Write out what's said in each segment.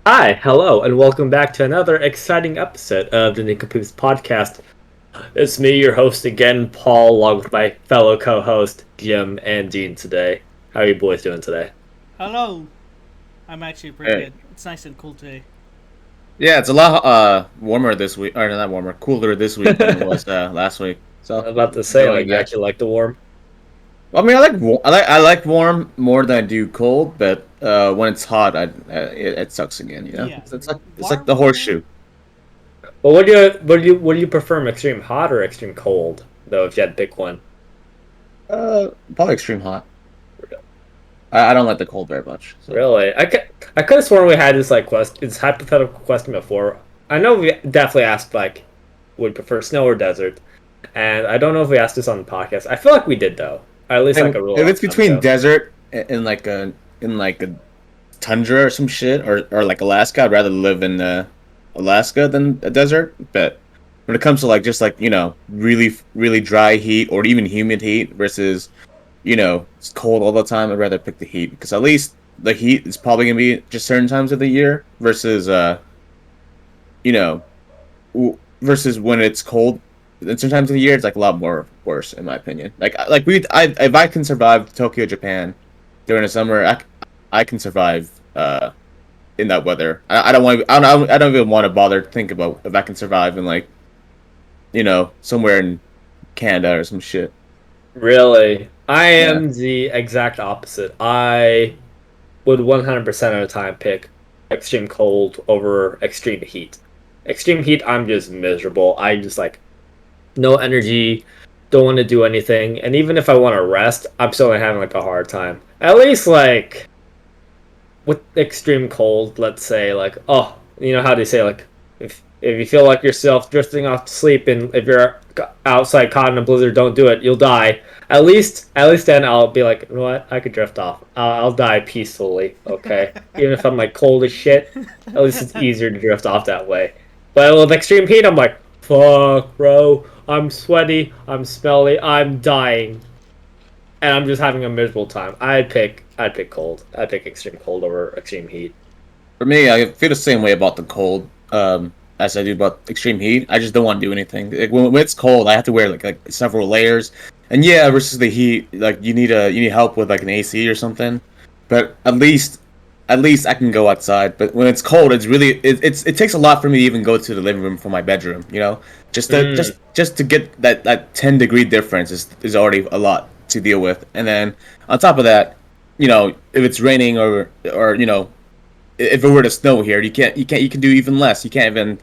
Hi, hello, and welcome back to another exciting episode of the Nincompoops podcast. It's me, your host again, Paul, along with my fellow co-host Jim and Dean today. How are you boys doing today? Hello. I'm actually pretty Hey. good. It's nice and cool today. Yeah, it's a lot warmer this week, or not warmer, cooler this week than it was last week. I So was about to say, like, enjoying you that. actually like the warm. I mean, I like warm more than I do cold, but when it's hot, it sucks again. You know, Yeah. it's like the Warm weather? horseshoe. Well, would you prefer extreme hot or extreme cold? Though, if you had to pick one. Probably extreme hot. I don't like the cold very much. So Really, I could have sworn we had this like this hypothetical question before. I know we definitely asked like, would prefer snow or desert, and I don't know if we asked this on the podcast. I feel like we did though, at least like and a real if long it's time between ago. desert and like a tundra or some shit, or like Alaska, I'd rather live in Alaska than a desert. But when it comes to like just like really dry heat or even humid heat versus it's cold all the time, I'd rather pick the heat because at least the heat is probably gonna be just certain times of the year versus you know versus when it's cold. And sometimes of the year, it's like a lot more worse, in my opinion. If I can survive Tokyo, Japan, during the summer, I can survive in that weather. I don't want. I don't even want to bother to think about if I can survive in like somewhere in Canada or some shit. Really, I Yeah. am the exact opposite. I would 100% of the time pick extreme cold over extreme heat. Extreme heat, I'm just miserable. I just like no energy, don't want to do anything, and even if I want to rest, I'm still having like a hard time. At least like with extreme cold, let's say like you know how they say like if you feel like yourself drifting off to sleep and if you're outside caught in a blizzard, don't do it, you'll die. At least then I'll be like, you know what, I could drift off. I'll die peacefully, okay? Even if I'm like cold as shit, at least it's easier to drift off that way. But with extreme heat, I'm like, fuck, bro. I'm sweaty. I'm smelly. I'm dying, and I'm just having a miserable time. I'd pick cold. I'd pick extreme cold over extreme heat. For me, I feel the same way about the cold as I do about extreme heat. I just don't want to do anything. Like, when it's cold, I have to wear like several layers. And yeah, versus the heat, like you need help with like an AC or something. But at least I can go outside. But when it's cold, it takes a lot for me to even go to the living room from my bedroom. Mm. Just to get that 10-degree difference is already a lot to deal with. And then on top of that, if it's raining or if it were to snow here, you can do even less. You can't even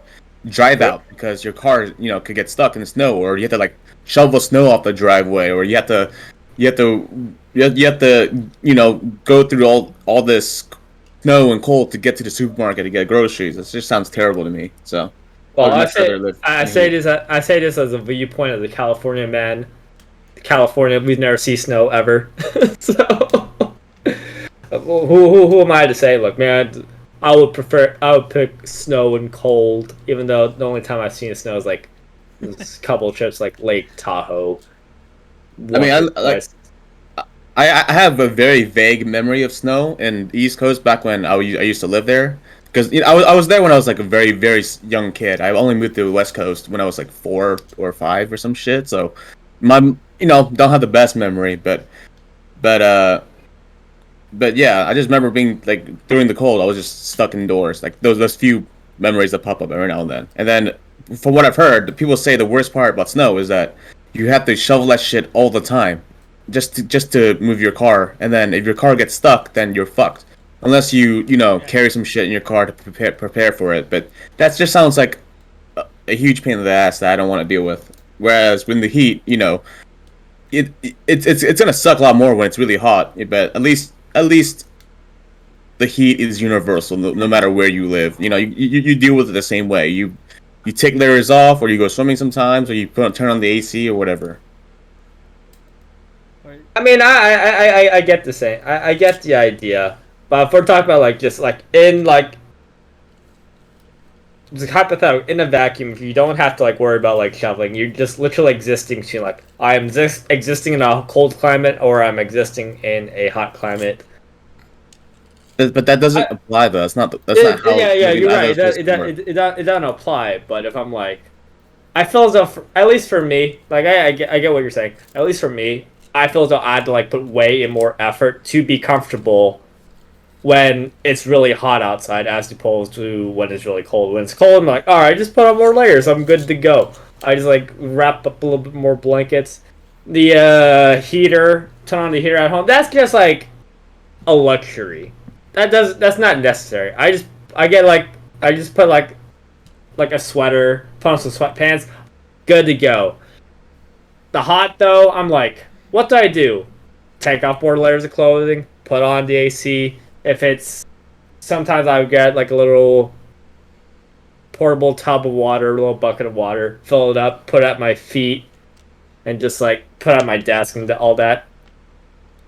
drive out because your car could get stuck in the snow, or you have to like shovel snow off the driveway, or you have to you have to go through all this snow and cold to get to the supermarket to get groceries. It just sounds terrible to me. So I Well, would I much rather say live I in the say heat. this I say this as a viewpoint of the California man. California, we've never seen snow ever. So who am I to say? Look, man, I would pick snow and cold, even though the only time I've seen snow is like a couple trips like Lake Tahoe I mean, once or twice. I have a very vague memory of snow in the East Coast back when I used to live there. Because I was there when I was like a very, very young kid. I only moved to the West Coast when I was like 4 or 5 or some shit. So my don't have the best memory, but but yeah, I just remember being like during the cold, I was just stuck indoors. Like those few memories that pop up every now and then. And then from what I've heard, people say the worst part about snow is that you have to shovel that shit all the time, just to move your car. And then if your car gets stuck, then you're fucked. Unless you Yeah. carry some shit in your car to prepare for it. But that just sounds like a huge pain in the ass that I don't want to deal with. Whereas when the heat, it's gonna suck a lot more when it's really hot. But at least the heat is universal, no matter where you live. You deal with it the same way. You take layers off, or you go swimming sometimes, or you turn on the AC or whatever. Or, I mean, I get the same. I get the idea, but if we're talking about like just like in like just hypothetical in a vacuum, if you don't have to like worry about like shoveling, you're just literally existing to like I am existing in a cold climate or I'm existing in a hot climate. But that doesn't apply though. That's not how Yeah, living you're right. isolated spaces work. It doesn't apply. But if I'm like, I feel as though, at least for me, like I get what you're saying. At least for me, I feel as though I had to like put way in more effort to be comfortable when it's really hot outside, as opposed to when it's really cold. When it's cold, I'm like, all right, just put on more layers. I'm good to go. I just like wrap up a little bit more blankets. The heater, turn on the heater at home. That's just like a luxury. That's not necessary. I get like I just put like a sweater, put on some sweatpants, good to go. The hot though, I'm like, what do I do? Take off more layers of clothing, put on the AC. If it's sometimes I would get like a little portable tub of water, a little bucket of water, fill it up, put it at my feet, and just like put it on my desk and all that.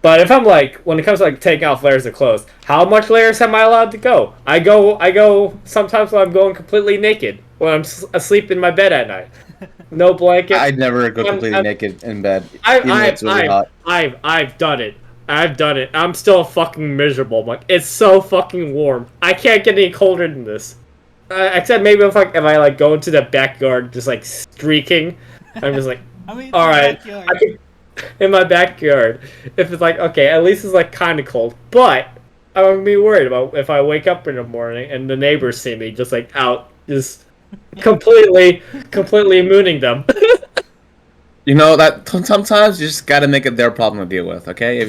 But if I'm like, when it comes to like taking off layers of clothes, how much layers am I allowed to go? I go sometimes when I'm going completely naked when I'm asleep in my bed at night, no blanket. I'd never go completely I'm, naked in bed, I, even though it's really hot. I've done it. I've done it. I'm still fucking miserable. I'm like, it's so fucking warm. I can't get any colder than this. Except maybe if I like go into the backyard, just like streaking, I'm just like, I mean, all right, backyard. I can, in my backyard. If it's like okay, at least it's like kind of cold, but I'm gonna be worried about if I wake up in the morning and the neighbors see me just like out, just completely mooning them. You know that sometimes you just gotta make it their problem to deal with. Okay,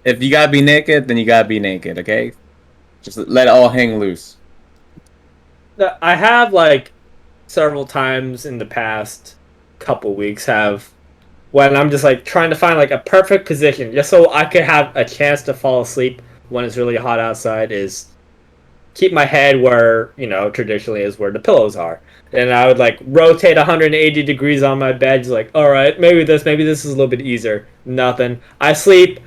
if you gotta be naked, then you gotta be naked. Okay, just let it all hang loose. I have like several times in the past couple weeks have when I'm just like trying to find like a perfect position just so I could have a chance to fall asleep when it's really hot outside is keep my head where, traditionally is where the pillows are. And I would like rotate 180 degrees on my bed, just like, all right, maybe this is a little bit easier. Nothing. I sleep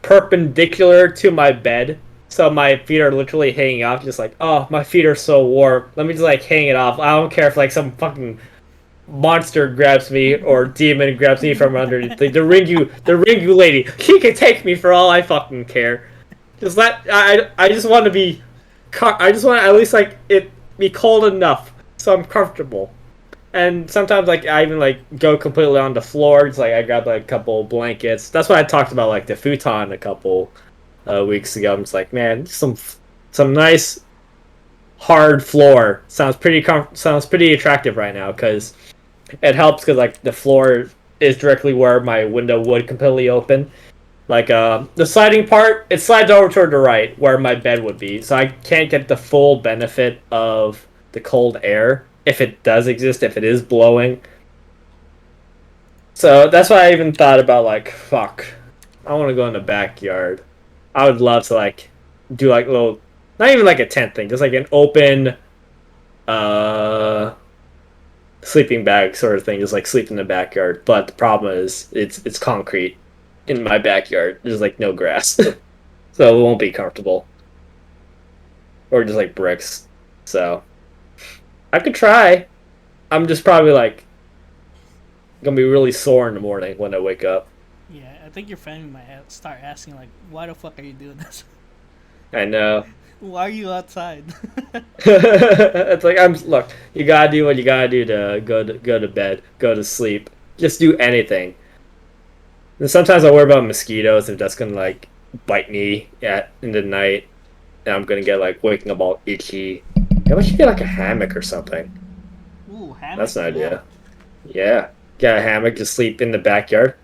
perpendicular to my bed. So my feet are literally hanging off, just like, oh, my feet are so warm. Let me just like hang it off. I don't care if like some fucking monster grabs me or demon grabs me from underneath. The Ringu lady, she can take me for all I fucking care. I just want to be, I just want to at least like it be cold enough so I'm comfortable. And sometimes like I even like go completely on the floor. It's like I grab like a couple blankets. That's why I talked about like the futon a couple weeks ago. I'm just like, man, some nice hard floor sounds pretty attractive right now because it helps because like the floor is directly where my window would completely open. Like the sliding part, it slides over toward the right where my bed would be, so I can't get the full benefit of the cold air if it does exist, if it is blowing. So that's why I even thought about like, fuck, I want to go in the backyard. I would love to like do like little, not even like a tent thing, just like an open, uh, sleeping bag sort of thing, just like sleep in the backyard. But the problem is it's concrete in my backyard. There's like no grass, so it won't be comfortable, or just like bricks. So I could try. I'm just probably like gonna be really sore in the morning when I wake up. Yeah, I think your family might start asking like, "Why the fuck are you doing this? I know. Why are you outside?" It's like look. You gotta do what you gotta do to go to bed, go to sleep. Just do anything. And sometimes I worry about mosquitoes if that's gonna like bite me in the night, and I'm gonna get like waking up all itchy. Yeah, we should get like a hammock or something. Ooh, hammock. That's an idea. Yeah, get a hammock to sleep in the backyard.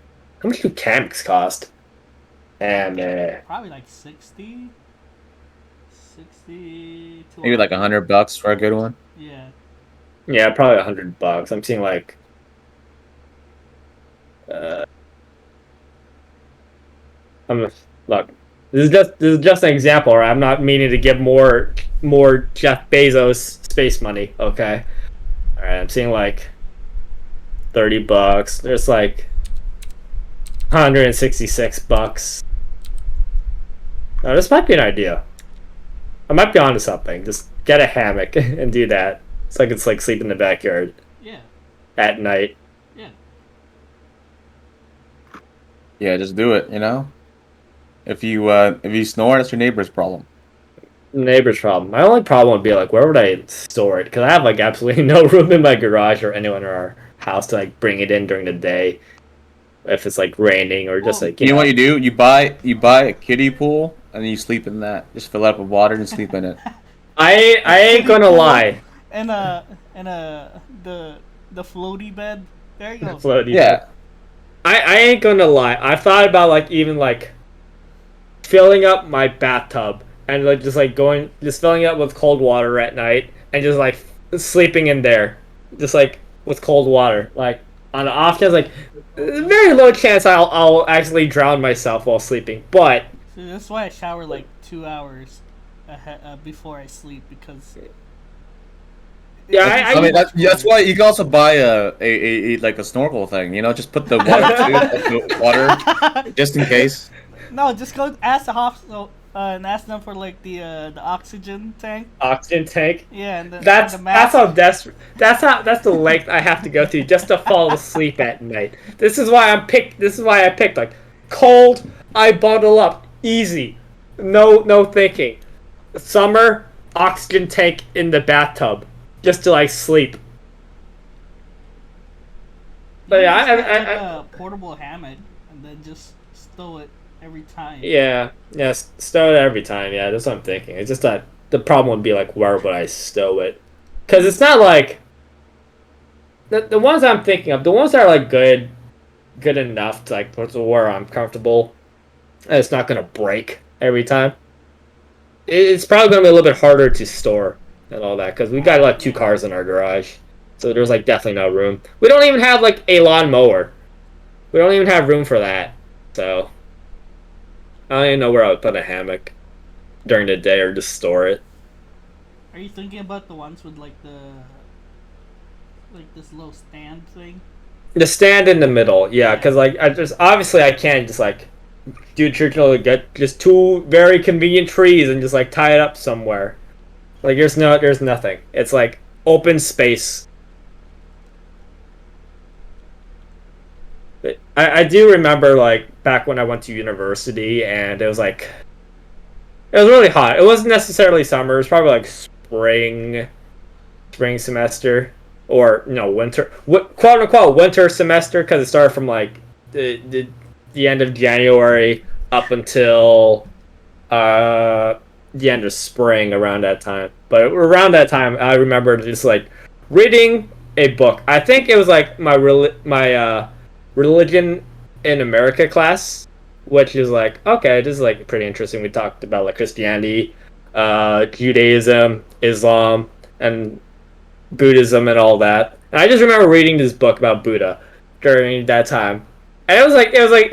How much do hammocks cost? And Probably like 60 to Maybe like $100 for a good one. Yeah. yeah, probably $100. I'm seeing like uh, look. This is just an example, right? I'm not meaning to give more Jeff Bezos space money. Okay, all right. I'm seeing like $30. There's like $166. Now this might be an idea. I might be onto something. Just get a hammock and do that, so I can like sleep in the backyard Yeah. at night. Yeah. Yeah, just do it. If you snore, that's your neighbor's problem. Neighbor's problem. My only problem would be like, where would I store it? Because I have like absolutely no room in my garage or anyone in our house to like bring it in during the day if it's like raining or just Well, like You know what you do? You buy a kiddie pool and then you sleep in that. Just fill it up with water and sleep in it. I a ain't kiddie gonna pool lie. and the floaty bed. There you go. Floaty bed. Yeah. I ain't gonna lie. I've thought about like even like filling up my bathtub and like just filling it up with cold water at night and just like sleeping in there, just like with cold water. Like on the off chance, like very low chance I'll actually drown myself while sleeping. But So that's why I shower like 2 hours before I sleep because yeah, it's I so mean, much that's work. why you can also buy a like a snorkel thing. You know, just put the water tube, the water, just in case. No, just go ask the hospital and ask them for like the oxygen tank. oxygen tank. Yeah, and the That's mask. how desperate. That's the length I have to go through just to fall asleep at night. This is why This is why I picked like cold. I bundle up easy, no thinking. Summer oxygen tank in the bathtub just to like sleep. But You yeah, can just get like a portable hammock and then just stow it every time. yeah, stow it every time. Yeah, that's what I'm thinking. It's just that the problem would be like where would I stow it? Because it's not like the ones I'm thinking of. The ones that are like good enough to like to where I'm comfortable. And it's not gonna break every time. It's probably gonna be a little bit harder to store and all that because we got like two Yeah. cars in our garage, so there's like definitely no room. We don't even have like a lawn mower. We don't even have room for that. So I don't even know where I would put a hammock during the day or just store it. Are you thinking about the ones with like this little stand thing? The stand in the middle, yeah, Yeah. because like I just obviously I can't just like do traditional get just two very convenient trees and just like tie it up somewhere. Like there's nothing. It's like open space. I do remember like back when I went to university and it was really hot. It wasn't necessarily summer. It was probably like spring semester or no winter, quote unquote winter semester because it started from like the end of January up until uh the end of spring around that time. But around that time, I remember just like reading a book. I think it was like my religion in America class, which is like okay, this is like pretty interesting. We talked about like Christianity, Judaism, Islam, and Buddhism and all that. And I just remember reading this book about Buddha during that time, and it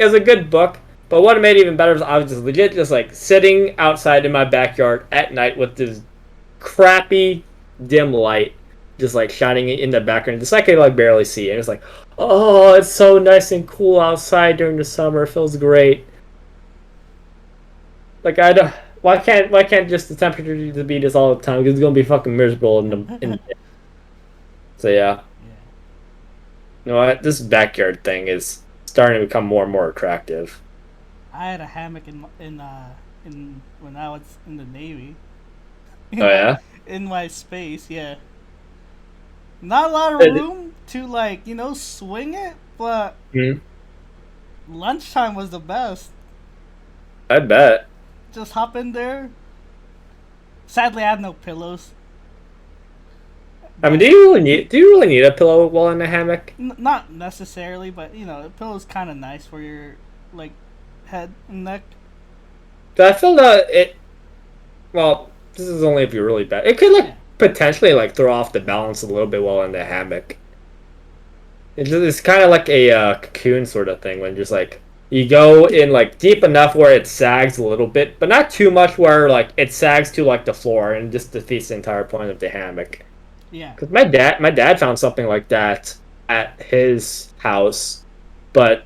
was a good book. But what made it even better was I was just legit just like sitting outside in my backyard at night with this crappy dim light just like shining in the background, just like I could like barely see. And it's like, oh, it's so nice and cool outside during the summer. It feels great. Like I don't. Why can't just the temperature just be this all the time? Because it's gonna be fucking miserable in. So yeah, Yeah. you know what? This backyard thing is starting to become more and more attractive. I had a hammock in when I was in the Navy. Oh yeah. In my space, yeah. Not a lot of It- room to like, swing it, but Mhm. lunchtime was the best. I bet. Just hop in there. Sadly, I have no pillows. I mean, But do you really need a pillow while in a hammock? not necessarily, but a pillow's kind of nice for your like head and neck. I feel that it. Well, this is only if you're really bad. It could like Yeah. potentially like throw off the balance a little bit while in the hammock. It's kind of like a cocoon sort of thing when just like you go in like deep enough where it sags a little bit, but not too much where like it sags to like the floor and just defeats the entire point of the hammock. Yeah. Because my dad found something like that at his house, but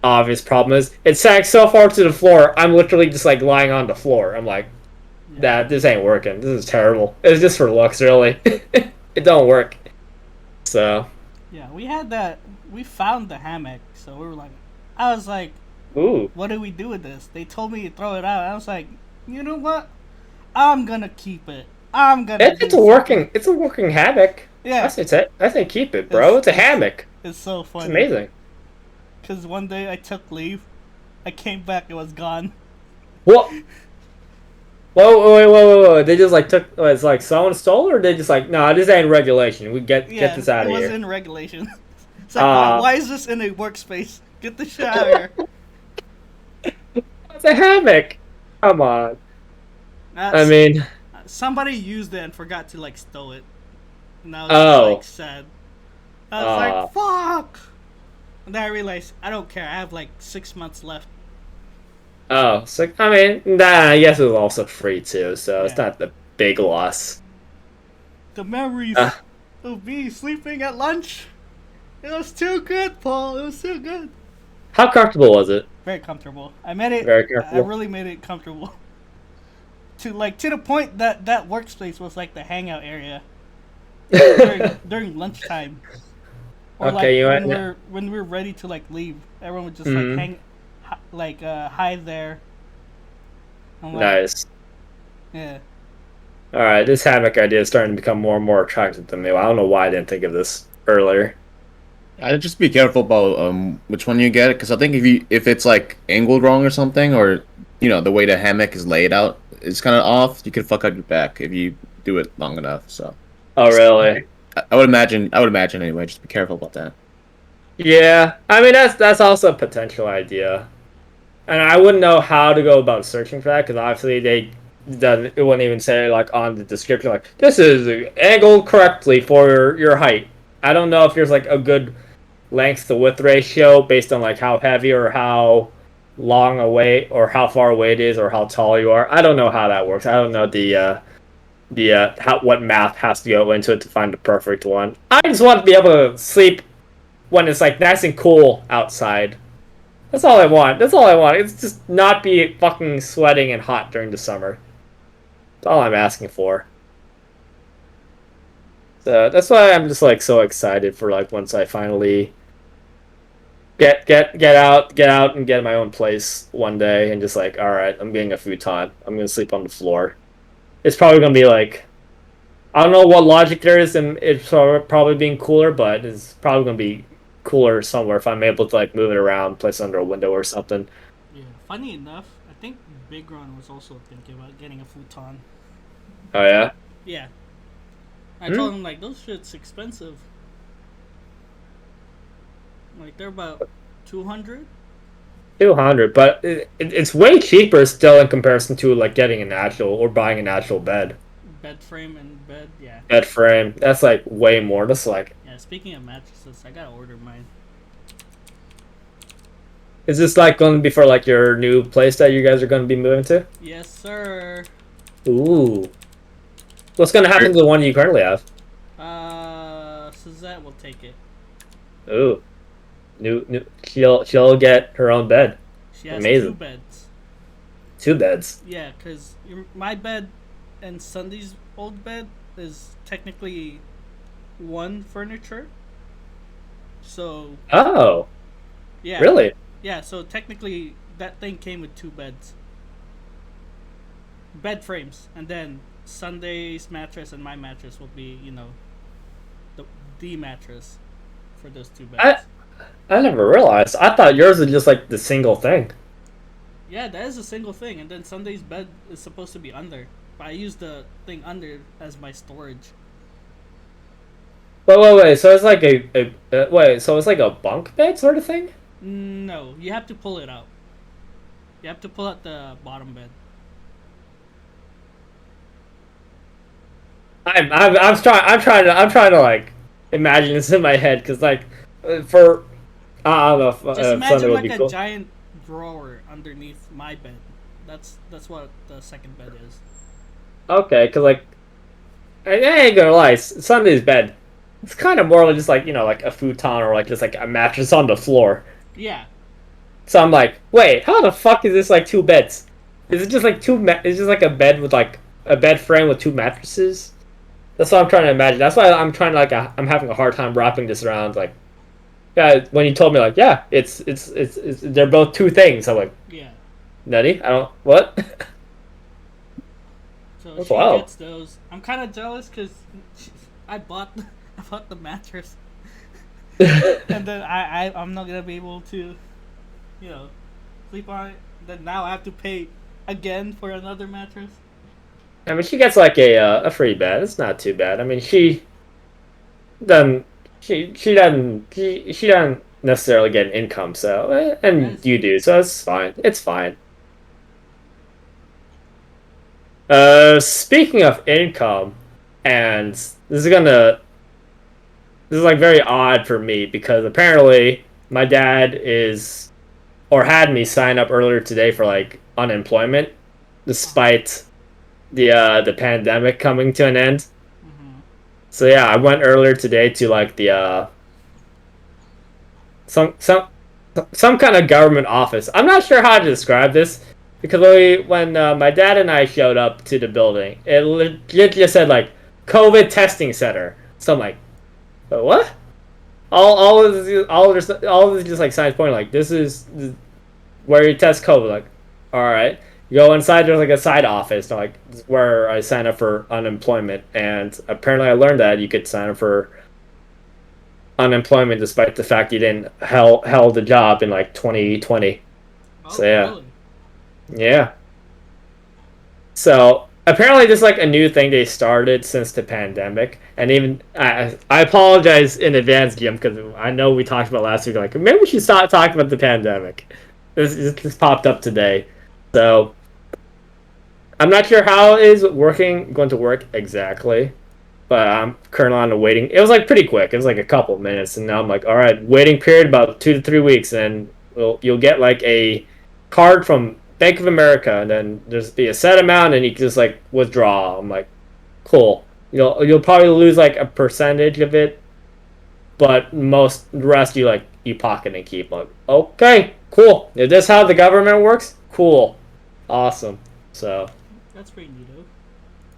obvious problem is it sags so far to the floor. I'm literally just like lying on the floor. I'm like, Yeah. that this ain't working. This is terrible. It's just for looks, really. It don't work. So, Yeah, we had that. We found the hammock, so we were like, I was like, ooh, what do we do with this? They told me to throw it out. I was like, you know what? I'm gonna keep it. I'm gonna do something. It's a working hammock. Yeah, I say keep it, bro. It's a hammock. it's so It's funny. amazing. Cause one day I took leave, I came back, it was gone. What? Whoa! They just like took. It's like someone stole, or they just like, no, this ain't regulation. We get Yeah, this out it of was here. in regulation. It's like, why, Uh, why is this in a workspace? Get the shit out of here. it's a hammock. Come on. I That's, mean, somebody used it and forgot to like stow it. And I was just oh, like sad. I was like, fuck. And then I realized I don't care. I have like 6 months left. oh. So I mean, nah. I guess it was also free too, so it's Yeah. not the big loss. The memories Uh, of me sleeping at lunch. It was too good, Paul. It was too good. how comfortable was it? Very comfortable. I made it. Very I comfortable. really made it comfortable. To the point that that workspace was like the hangout area during lunchtime. Or Okay, like you when we're ready to like leave, everyone would just Mhm. like hide there. I'm like, Nice. yeah. All right, this hammock idea is starting to become more and more attractive to me. I don't know why I didn't think of this earlier. I'd just be careful about which one you get, because I think if it's like angled wrong or something, or the way the hammock is laid out is kind of off, you could fuck up your back if you do it long enough. So Oh, really? I would imagine anyway. Just be careful about that. Yeah. I mean, that's also a potential idea, and I wouldn't know how to go about searching for that because obviously it wouldn't even say like on the description like this is angled correctly for your height. I don't know if there's like a good length to width ratio based on like how heavy or how long away or how far away it is or how tall you are. I don't know how that works. I don't know the how what math has to go into it to find the perfect one. I just want to be able to sleep when it's like nice and cool outside. That's all I want. That's all I want. It's just not be fucking sweating and hot during the summer. That's all I'm asking for. So that's why I'm just like so excited for like once I finally get out and get my own place one day and just like, all right, I'm getting a futon. I'm gonna sleep on the floor. It's probably gonna be like, I don't know what logic there is in it's probably being cooler, but it's probably gonna be cooler somewhere if I'm able to like move it around, place it under a window or something. Yeah. Funny enough, I think Big Ron was also thinking about getting a futon. Oh yeah, Yeah. I told him like those shit's expensive. Like they're about 200. 200, but it's way cheaper still in comparison to like getting an actual or buying an actual Bed frame and bed. Yeah. bed frame. That's like way more. That's like, Yeah. Speaking of mattresses, I gotta order mine. is this like going to be for like your new place that you guys are going to be moving to? Yes, sir. Ooh, what's going to happen to the one you currently have? Suzette will take it. Ooh, new. She'll get her own bed. She has Amazing. 2 beds. 2 beds. Yeah, cause my bed and Sunday's old bed is technically one furniture. So Oh, yeah. really? Yeah, so technically that thing came with 2 beds. Bed frames, and then Sunday's mattress and my mattress will be, the mattress for those 2 beds. I never realized. I thought yours was just like the single thing. Yeah, that is a single thing, and then Sunday's bed is supposed to be under. But I use the thing under as my storage. Wait. So it's like wait. So it's like a bunk bed sort of thing. No, you have to pull it out. You have to pull out the bottom bed. I'm trying to like imagine this in my head because like for I don't know if, Just if Sunday imagine would like be a cool. giant drawer underneath my bed. That's what the second bed is. Okay, because like I ain't gonna lie, Sunday's bed. It's kind of more like just like like a futon or like just like a mattress on the floor. Yeah. So I'm like, wait, how the fuck is this like 2 beds? Is it just like It's just like a bed with like a bed frame with 2 mattresses? That's what I'm trying to imagine. That's why I'm trying to like I'm having a hard time wrapping this around. Like, yeah, when you told me like, yeah, it's they're both 2 things. I'm like, Yeah. nutty. I don't what? so she Wow. gets those. I'm kind of jealous because I bought I bought the mattress, and then I'm not gonna be able to, you know, sleep on it. Then now I have to pay again for another mattress. I mean, she gets like a free bed. It's not too bad. I mean, doesn't she doesn't necessarily get an income, so That and is you true. do, so it's fine. It's fine. Speaking of income, and this is like very odd for me because apparently my dad is or had me sign up earlier today for like unemployment, Uh huh. despite the pandemic coming to an end. Mm-hmm. So yeah, I went earlier today to like the some some some kind of government office. I'm not sure how to describe this because when my dad and I showed up to the building, it legit just said like COVID testing center. So I'm like, what? All of this just like signs pointing like this is where you test COVID. Like, all right, you go inside. There's like a side office, like where I sign up for unemployment, and apparently I learned that you could sign up for unemployment despite the fact you didn't held a job in like 2020. So Oh, yeah, really? yeah. So apparently this is like a new thing they started since the pandemic, and even I apologize in advance, Jim, because I know we talked about last week. Like maybe we should start talking about the pandemic. This popped up today, so I'm not sure how it is going to work exactly, but I'm currently on the waiting. It was like pretty quick. It was like a couple of minutes, and now I'm like, all right, waiting period about 2 to 3 weeks, and you'll get like a card from Bank of America, and then there's be a set amount, and you can just like withdraw. I'm like, cool. You'll probably lose like a percentage of it, but most the rest you pocket and keep. Like, okay, cool. Is this how the government works? Cool, awesome. So That's pretty neato.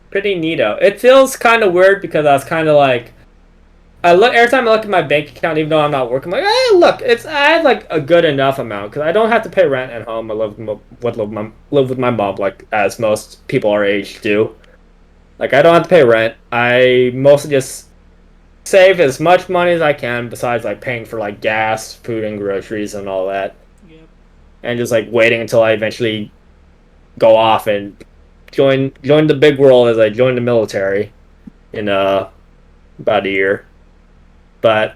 pretty neato. It feels kind of weird because I was kind of like I look every time I look at my bank account, even though I'm not working. I'm like, hey, look, it's I had like a good enough amount because I don't have to pay rent at home. I live with my mom, like as most people our age do. Like I don't have to pay rent. I mostly just save as much money as I can, besides like paying for like gas, food, and groceries and all that, Yep. and just like waiting until I eventually go off and join the big world as I join the military in about a year. But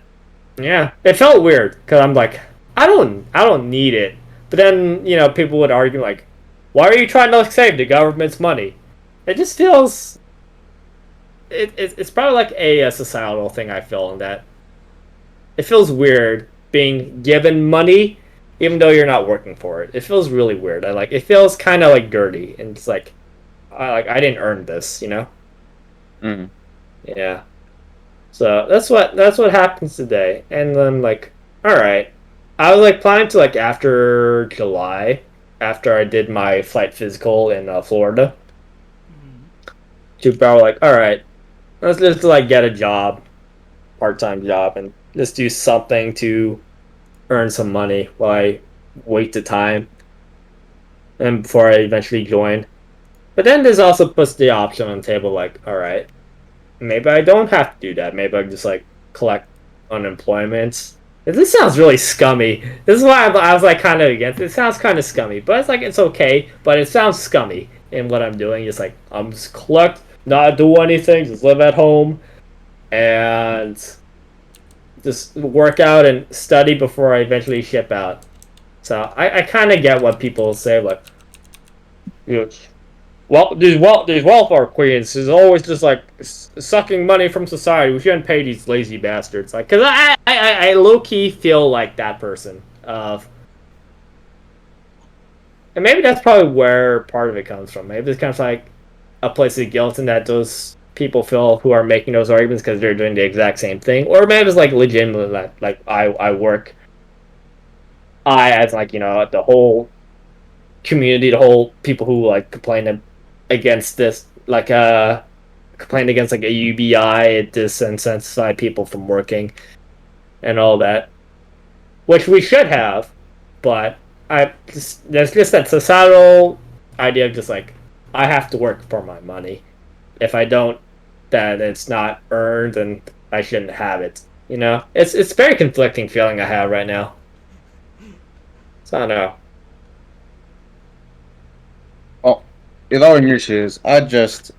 yeah, it felt weird because I'm like, I don't need it. But then people would argue like, why are you trying to save the government's money? It just feels it's probably like a societal thing. I feel in that it feels weird being given money even though you're not working for it. It feels really weird. I like it feels kind of like dirty and it's like I didn't earn this. Mm. Yeah. So that's what happens today. And then like, all right, I was like planning to like after July, after I did my flight physical in Florida, Mm-hmm. to probably like, all right, let's just like get a job, part time job, and just do something to earn some money while I wait the time and before I eventually join. But then there's also puts the option on the table like, all right, maybe I don't have to do that. Maybe I can just like collect unemployment. This sounds really scummy. This is why I was like kind of against it. It sounds kind of scummy, but it's like it's okay. But it sounds scummy in what I'm doing. Just like I'm just collect, not do anything, just live at home and just work out and study before I eventually ship out. So I kind of get what people say like, you know, these welfare queens is always just like sucking money from society. We shouldn't pay these lazy bastards. Like, cause I low key feel like that person. And maybe that's probably where part of it comes from. Maybe it's kind of like a place of guilt, and that those people feel who are making those arguments because they're doing the exact same thing, or maybe it's like legitimately like I work. I as like the whole community, the whole people who like complain against this, like complain against like a UBI, it disincentivize people from working and all that, which we should have, but there's just that societal idea of just like I have to work for my money, if I don't, then it's not earned, and I shouldn't have it. You know, it's very conflicting feeling I have right now. So I don't know. Well, if I were in your shoes, I just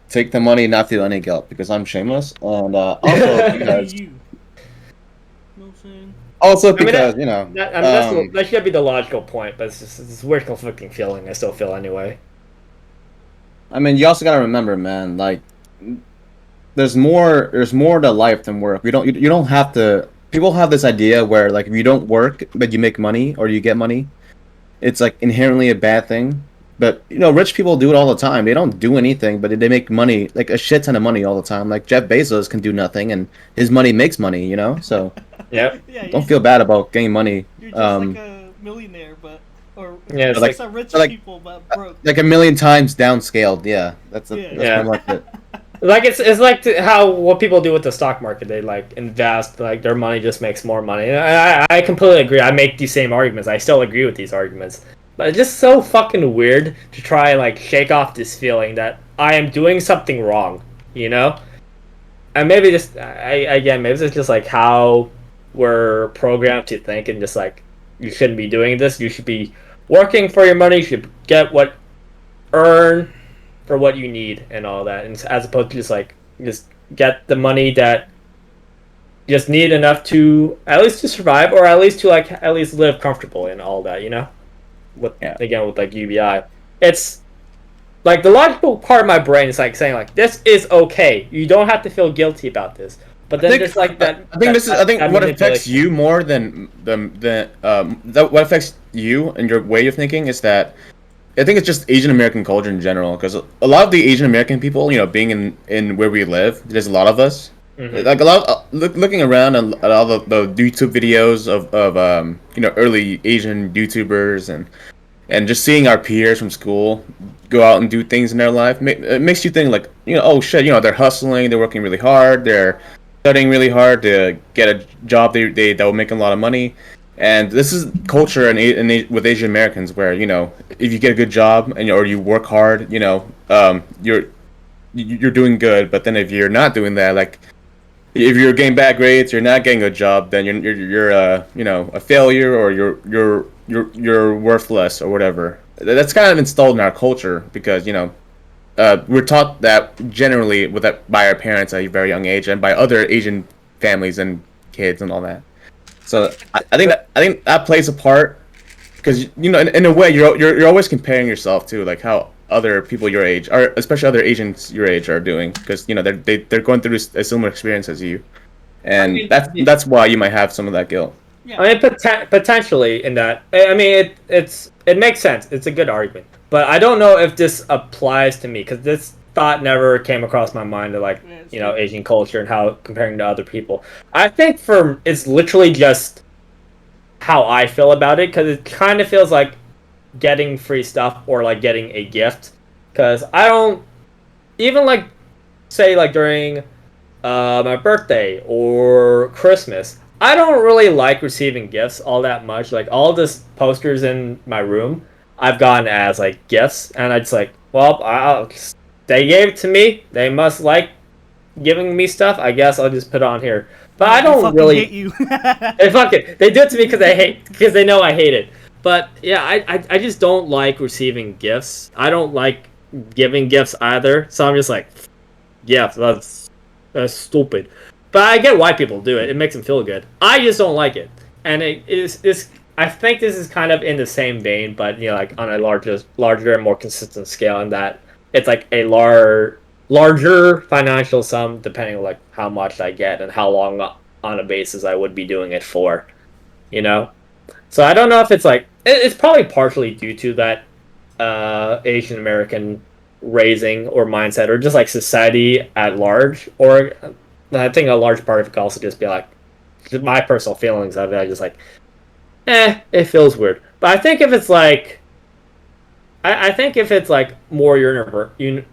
take the money, and not feel any guilt because I'm shameless, and also Hey, because you. Know what I'm saying? also I mean because you know I mean that should be the logical point, but it's a weird conflicting feeling I still feel anyway. I mean you also gotta remember, man, like there's more to life than work. You don't have to. People have this idea where like if you don't work but you make money or you get money, it's like inherently a bad thing. But rich people do it all the time. They don't do anything, but they make money, like a shit ton of money all the time. Like Jeff Bezos can do nothing, and his money makes money. So Yep. Yeah, don't feel bad about getting money. you're just like a millionaire, but or Yeah, it's Like just a rich like people, but broke. like a million times downscaled. Yeah, Yeah. that's pretty Yeah. much it. Like it's like how what people do with the stock market. They like invest, like their money just makes more money. And I completely agree. I make these same arguments. I still agree with these arguments. But it's just so fucking weird to try and like shake off this feeling that I am doing something wrong, you know? And maybe just again, maybe it's just like how we're programmed to think, and just like you shouldn't be doing this. You should be working for your money. You should get what earn for what you need and all that, and as opposed to just get the money that you just need enough to at least to survive, or at least to like at least live comfortable and all that, you know. With Yeah. again with like UBI, it's like the logical part of my brain is like saying like this is okay. You don't have to feel guilty about this. But then there's like that. I think I think that what affects manipulation. you more than what affects you and your way of thinking is that I think it's just Asian American culture in general, because a lot of the Asian American people, being in where we live, there's a lot of us. Mhm. Like a lot, looking around at all the YouTube videos of early Asian YouTubers, and just seeing our peers from school go out and do things in their life, it makes you think like, oh shit, they're hustling, they're working really hard, they're studying really hard to get a job that will make them a lot of money. And this is culture with Asian Americans where, if you get a good job or you work hard, you're doing good. But then if you're not doing that, like if you're getting bad grades, you're not getting a job, then you're a failure, or you're worthless or whatever. That's kind of installed in our culture because we're taught that generally by our parents at a very young age, and by other Asian families and kids and all that. So I think that plays a part, because in a way you're always comparing yourself to like how other people your age, or especially other Asians your age, are doing, because they're going through a similar experience as you, I and mean, that's why you might have some of that guilt. Yeah. I mean, potentially in that. I mean, it makes sense. It's a good argument, but I don't know if this applies to me, because this thought never came across my mind to like Yeah, it's Asian culture and how comparing to other people. I think for it's literally just how I feel about it, because it kind of feels like getting free stuff or like getting a gift, because I don't even like say like during my birthday or Christmas. I don't really like receiving gifts all that much. Like all this posters in my room, I've gotten as like gifts, and I just like, well, they gave it to me. They must like giving me stuff. I guess I'll just put it on here. But I I don't fucking really. hate you. They fuck it. They do it to me because they know I hate it. But yeah, I just don't like receiving gifts. I don't like giving gifts either. So I'm just like, yeah, that's stupid. But I get why people do it. It makes them feel good. I just don't like it. And it is this. I think this is kind of in the same vein, but like on a larger and more consistent scale. In that it's like a larger financial sum, depending on like how much I get and how long on a basis I would be doing it for. You know. So I don't know if it's like it's probably partially due to that Asian American raising or mindset, or just like society at large, or I think a large part of it could also just be like my personal feelings of it. I just like, it feels weird. But I think if it's like, I think if it's like more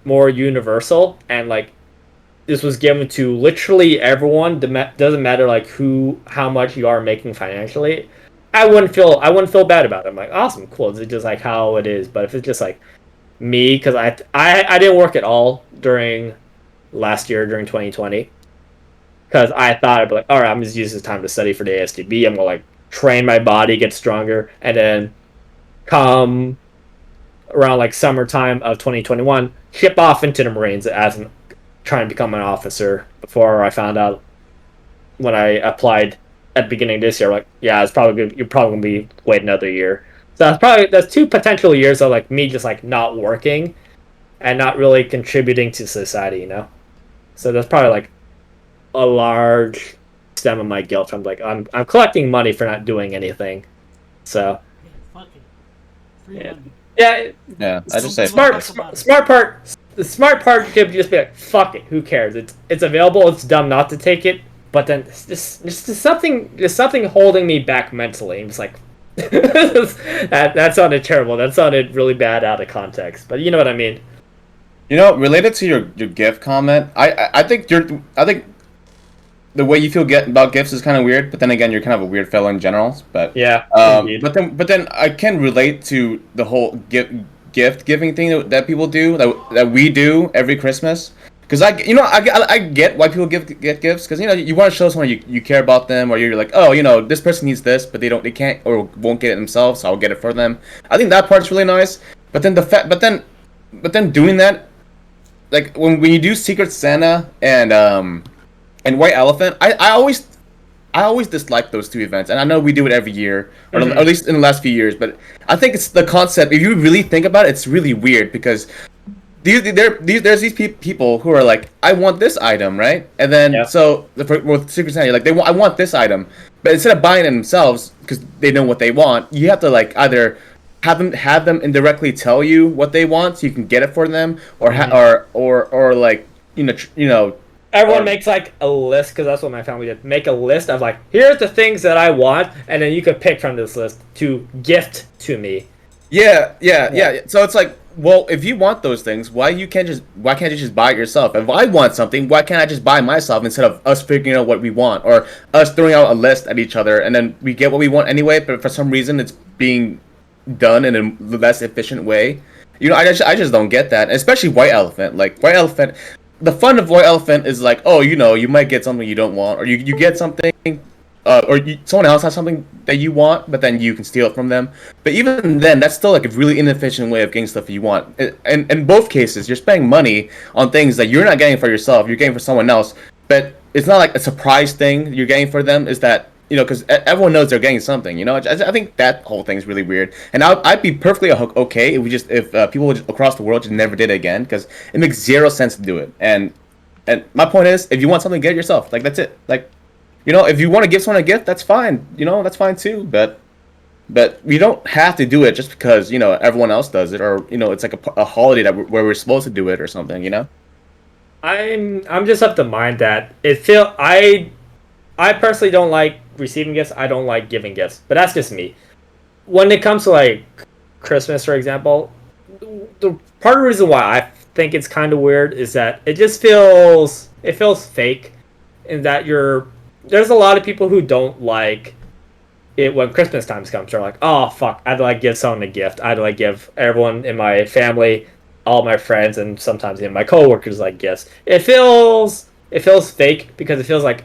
more universal, and like this was given to literally everyone, doesn't matter like how much you are making financially, I wouldn't feel bad about it. I'm like, awesome, cool. It's just like how it is. But if it's just like, me because I didn't work at all during last year during 2020 because I thought I'd be like, all right, I'm just using this time to study for the ASDB. I'm gonna like train my body, get stronger, and then come around like summertime of 2021, ship off into the Marines as trying to become an officer. Before I found out when I applied at the beginning of this year, like, yeah, it's probably good. You're probably gonna be wait another year. So that's two potential years of like me just like not working and not really contributing to society, you know. So that's probably like a large stem of my guilt. I'm collecting money for not doing anything. So Yeah, fuck it. Free yeah, money. yeah. Yeah, I just say Smart- fuck smart- it. Smart part. The smart part could just be like, fuck it. Who cares? It's available. It's dumb not to take it. But then just something holding me back mentally. I'm just like that sounded terrible. That sounded really bad out of context. But you know what I mean. You know, related to your gift comment, I think I think the way you feel about gifts is kind of weird. But then again, you're kind of a weird fellow in general. But Yeah, indeed. but then I can relate to the whole gift giving thing that people do that we do every Christmas. Because I get why people get gifts, because you want to show someone you care about them, or you're like, oh, this person needs this, but they can't or won't get it themselves, so I'll get it for them. I think that part's really nice. But then but then doing that, like when you do Secret Santa and White Elephant, I always dislike those two events, and I know we do it every year, or at least in the last few years. But I think it's the concept. If you really think about it, it's really weird because there's these people who are like, I want this item, right? And then Yeah. so with Secret Santa, you're like, I want this item, but instead of buying it themselves because they know what they want, you have to like either have them indirectly tell you what they want so you can get it for them, or or like Everyone or- makes like a list because that's what my family did. Make a list of like, here's the things that I want, and then you could pick from this list to gift to me. Yeah. So it's like, well, if you want those things, why can't you just buy it yourself? If I want something, why can't I just buy it myself instead of us figuring out what we want, or us throwing out a list at each other and then we get what we want anyway, but for some reason it's being done in a less efficient way. I just don't get that, especially White Elephant. Like White Elephant, the fun of White Elephant is like, oh, you might get something you don't want, or you get something, someone else has something that you want, but then you can steal it from them. But even then, that's still like a really inefficient way of getting stuff you want. And in both cases, you're spending money on things that you're not getting for yourself, you're getting for someone else. But it's not like a surprise thing you're getting for them. Is that because everyone knows they're getting something. I think that whole thing is really weird. And I'd be perfectly okay if people across the world just never did it again, because it makes zero sense to do it. And my point is, if you want something, get it yourself. Like that's it. Like. If you want to give someone a gift, that's fine. That's fine too. But we don't have to do it just because everyone else does it, or it's like a holiday where we're supposed to do it or something. I'm just of the mind that I personally don't like receiving gifts. I don't like giving gifts, but that's just me. When it comes to like Christmas, for example, the part of the reason why I think it's kind of weird is that it feels fake, in that there's a lot of people who don't like it when Christmas times comes. They're like, oh fuck, I'd like give someone a gift. I'd like give everyone in my family, all my friends, and sometimes even my coworkers like gifts. It feels fake because it feels like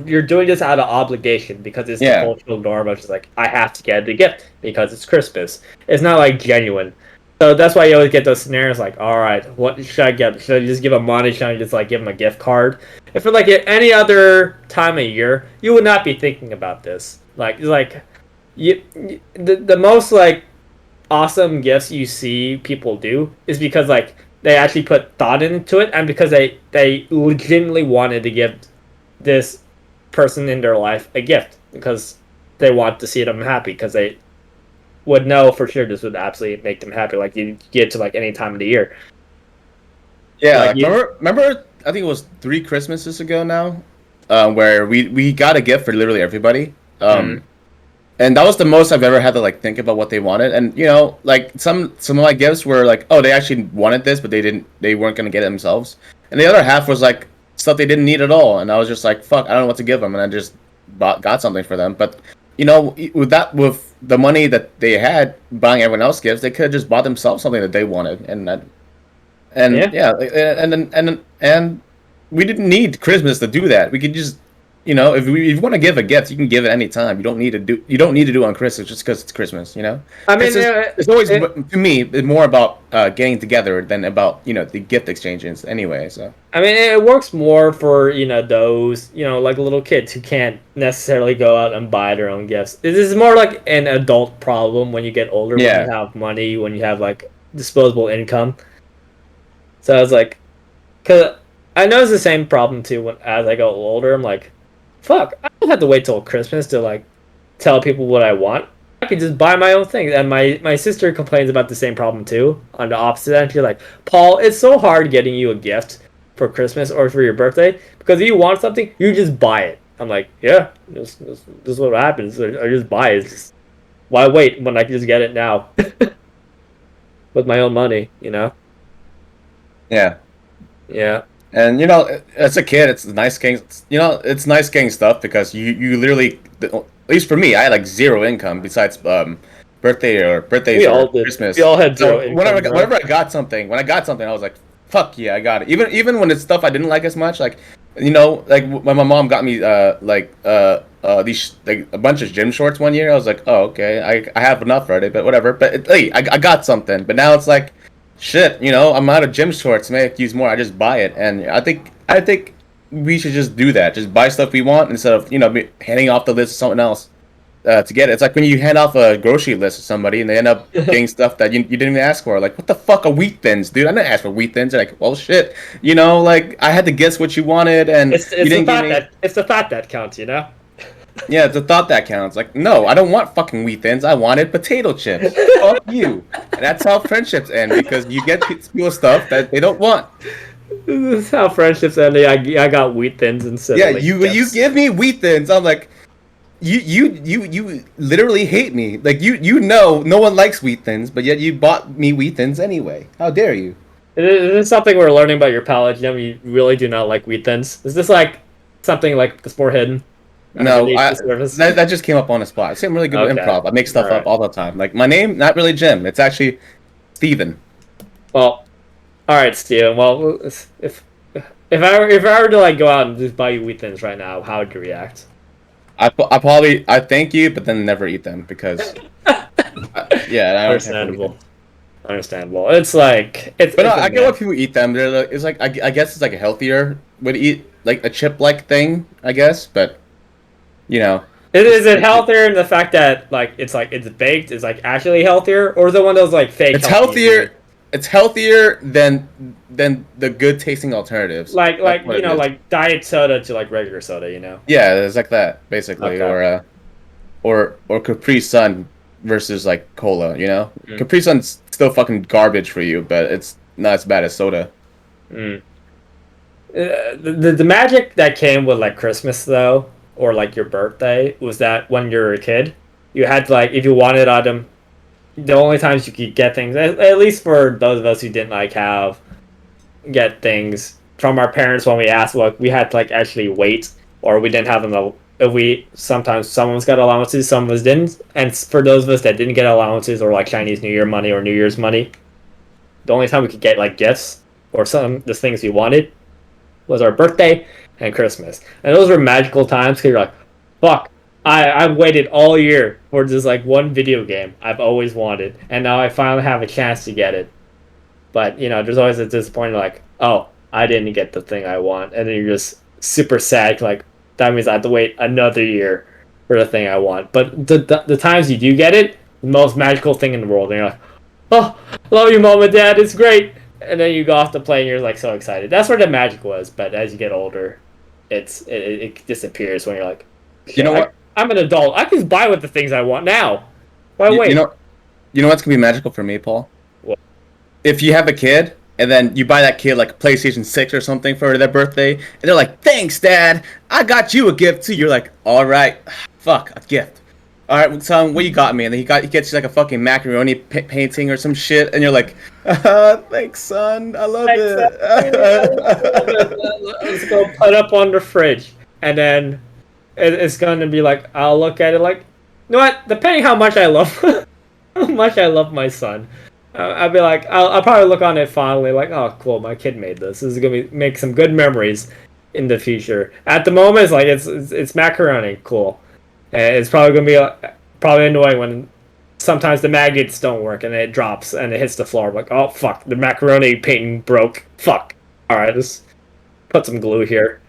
you're doing this out of obligation because it's the cultural norm of just like, I have to get a gift because it's Christmas. It's not like genuine. So that's why you always get those scenarios like, all right, what should I get? Should I just give him money? Should I just like give him a gift card? If for like at any other time of year, you would not be thinking about this. The most like awesome gifts you see people do is because like they actually put thought into it, and because they legitimately wanted to give this person in their life a gift because they want to see them happy, because they would know for sure this would absolutely make them happy. Like you get to like any time of the year. Yeah, like remember I think it was 3 Christmases ago now, where we got a gift for literally everybody. And that was the most I've ever had to like think about what they wanted. And like some of my gifts were like, oh, they actually wanted this, but they weren't gonna get it themselves. And the other half was like stuff they didn't need at all. And I was just like, fuck, I don't know what to give them, and I just got something for them. But with the money that they had buying everyone else gifts, they could have just bought themselves something that they wanted, and Yeah. yeah, and we didn't need Christmas to do that. We could just, if you want to give a gift, you can give it any time. You don't need to do it on Christmas just because it's Christmas. I mean, Christmas it's always to me it's more about getting together than about the gift exchanges anyway. So I mean, it works more for those like little kids who can't necessarily go out and buy their own gifts. This is more like an adult problem when you get older, when you yeah, have money, when you have like disposable income. So I was like, cause I know it's the same problem too. When as I go older, I'm like, fuck, I don't have to wait till Christmas to like tell people what I want. I can just buy my own things. And my sister complains about the same problem too. On the opposite end, she's like, Paul, it's so hard getting you a gift for Christmas or for your birthday because if you want something, you just buy it. I'm like, yeah, this is what happens. I just buy it. It's just, why wait when I can just get it now with my own money? yeah. Yeah. And as a kid, it's nice getting it's nice getting stuff because you literally, at least for me, I had like zero income besides birthdays We or all did. We Christmas. all had zero So income, bro. whenever I got something, I was like, fuck yeah, I got it. Even when it's stuff I didn't like as much, like like when my mom got me these like a bunch of gym shorts one year, I was like, oh okay, I have enough already, but whatever. But hey, I got something. But now it's like, shit, I'm out of gym shorts. Maybe I could use more. I just buy it, and I think we should just do that. Just buy stuff we want instead of handing off the list to someone else to get it. It's like when you hand off a grocery list to somebody and they end up getting stuff that you didn't even ask for. Like, what the fuck are wheat thins, dude? I didn't ask for wheat thins. They're like, well, shit. Like I had to guess what you wanted, and It's you it's the didn't give thought me. it's the thought that counts. Yeah, it's a thought that counts. Like, no, I don't want fucking wheat thins. I wanted potato chips. Fuck you. And that's how friendships end because you get people stuff that they don't want. This is how friendships end. I got wheat thins instead Yeah, of like you gifts. give me wheat thins. I'm like, you literally hate me. Like no one likes wheat thins, but yet you bought me wheat thins anyway. How dare you? Is this something we're learning about your palate, Jim? You really do not like wheat thins. Is this like something like that's more hidden No, underneath the surface? that just came up on the spot. I say I'm really good with Okay. improv. I make All stuff up right. all the time. Like my name, not really Jim. It's actually Steven. Well, all right, Steven. Well, if I were to like go out and just buy you wheat thins right now, how would you react? I thank you, but then never eat them because yeah, I don't care for wheat Understandable. thins. Understandable. It's like it's But no, it's a I get why myth. people eat them. They're like, it's like I guess it's like a healthier way to eat, like a chip like thing. I guess, but you know, Is it healthier in the fact that like it's baked? It's like actually healthier, or is it one of those like fake it's healthy healthier. ingredients? It's healthier than the good tasting alternatives. That's what it is. Like diet soda to like regular soda. Yeah, it's like that basically, Okay. or Capri Sun versus like cola. Mm. Capri Sun's still fucking garbage for you, but it's not as bad as soda. Mm. The magic that came with like Christmas though, or like your birthday, was that when you were a kid, you had to like if you wanted item, the only times you could get things, at least for those of us who didn't like have get things from our parents when we asked, like we had to like actually wait, or we didn't have them. If we sometimes some of us got allowances, some of us didn't, and for those of us that didn't get allowances or like Chinese New Year money or New Year's money, the only time we could get like gifts or some the things we wanted was our birthday and Christmas, and those were magical times because you're like, fuck. I've waited all year for just like one video game I've always wanted, and now I finally have a chance to get it. But there's always a disappointment, like, oh, I didn't get the thing I want, and then you're just super sad, like that means I have to wait another year for the thing I want. But the times you do get it, the most magical thing in the world, and you're like, oh, love you, mom and dad, it's great. And then you go off to play, and you're like so excited. That's where the magic was. But as you get older, it disappears when you're like, You shit, know what? I'm an adult. I can buy with the things I want now. Why You, you wait? know you know what's gonna be magical for me, Paul? What? If you have a kid and then you buy that kid like a PlayStation 6 or something for their birthday, and they're like, "Thanks, Dad. I got you a gift too." You're like, "All right, fuck a gift." All right, well, tell him what you got me, and then he gets you like a fucking macaroni painting or some shit, and you're like, "Thanks, son. I love it." Let's go put up on the fridge, and then it's gonna be like I'll look at it like, know what? Depending how much I love, how much I love my son, I'll be like, I'll probably look on it fondly, like, oh, cool, my kid made this. This is gonna make some good memories in the future. At the moment, it's like it's macaroni, cool, and it's probably gonna be probably annoying when sometimes the magnets don't work and it drops and it hits the floor. I'm like, oh fuck, the macaroni painting broke. Fuck. All right, just put some glue here.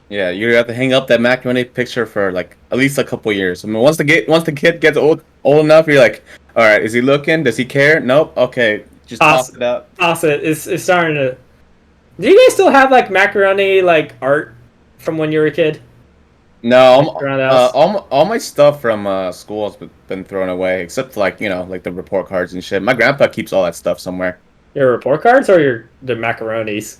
Yeah, you have to hang up that macaroni picture for like at least a couple years. I mean, once the kid gets old enough, you're like, all right, is he looking? Does he care? Nope. Okay, just Toss, toss it out. toss it. It's starting to. Do you guys still have like macaroni like art from when you were a kid? No, Like around the house? all my stuff from school has been thrown away, except for, like, like the report cards and shit. My grandpa keeps all that stuff somewhere. Your report cards or your the macaronis?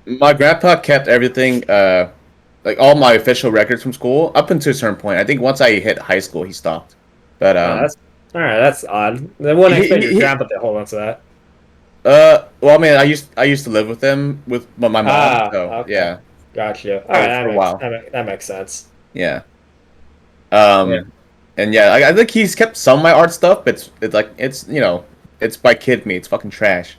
My grandpa kept everything, like all my official records from school up until a certain point. I think once I hit high school, he stopped. But That's all right. That's odd. I wouldn't he, expect he, your he grandpa to hold on to that. well, I mean, I used to live with him with my mom, Ah, so okay, yeah, gotcha. All right, for a while, that makes sense. yeah. Yeah. And yeah, I think he's kept some of my art stuff, but it's like it's by kid me. It's fucking trash.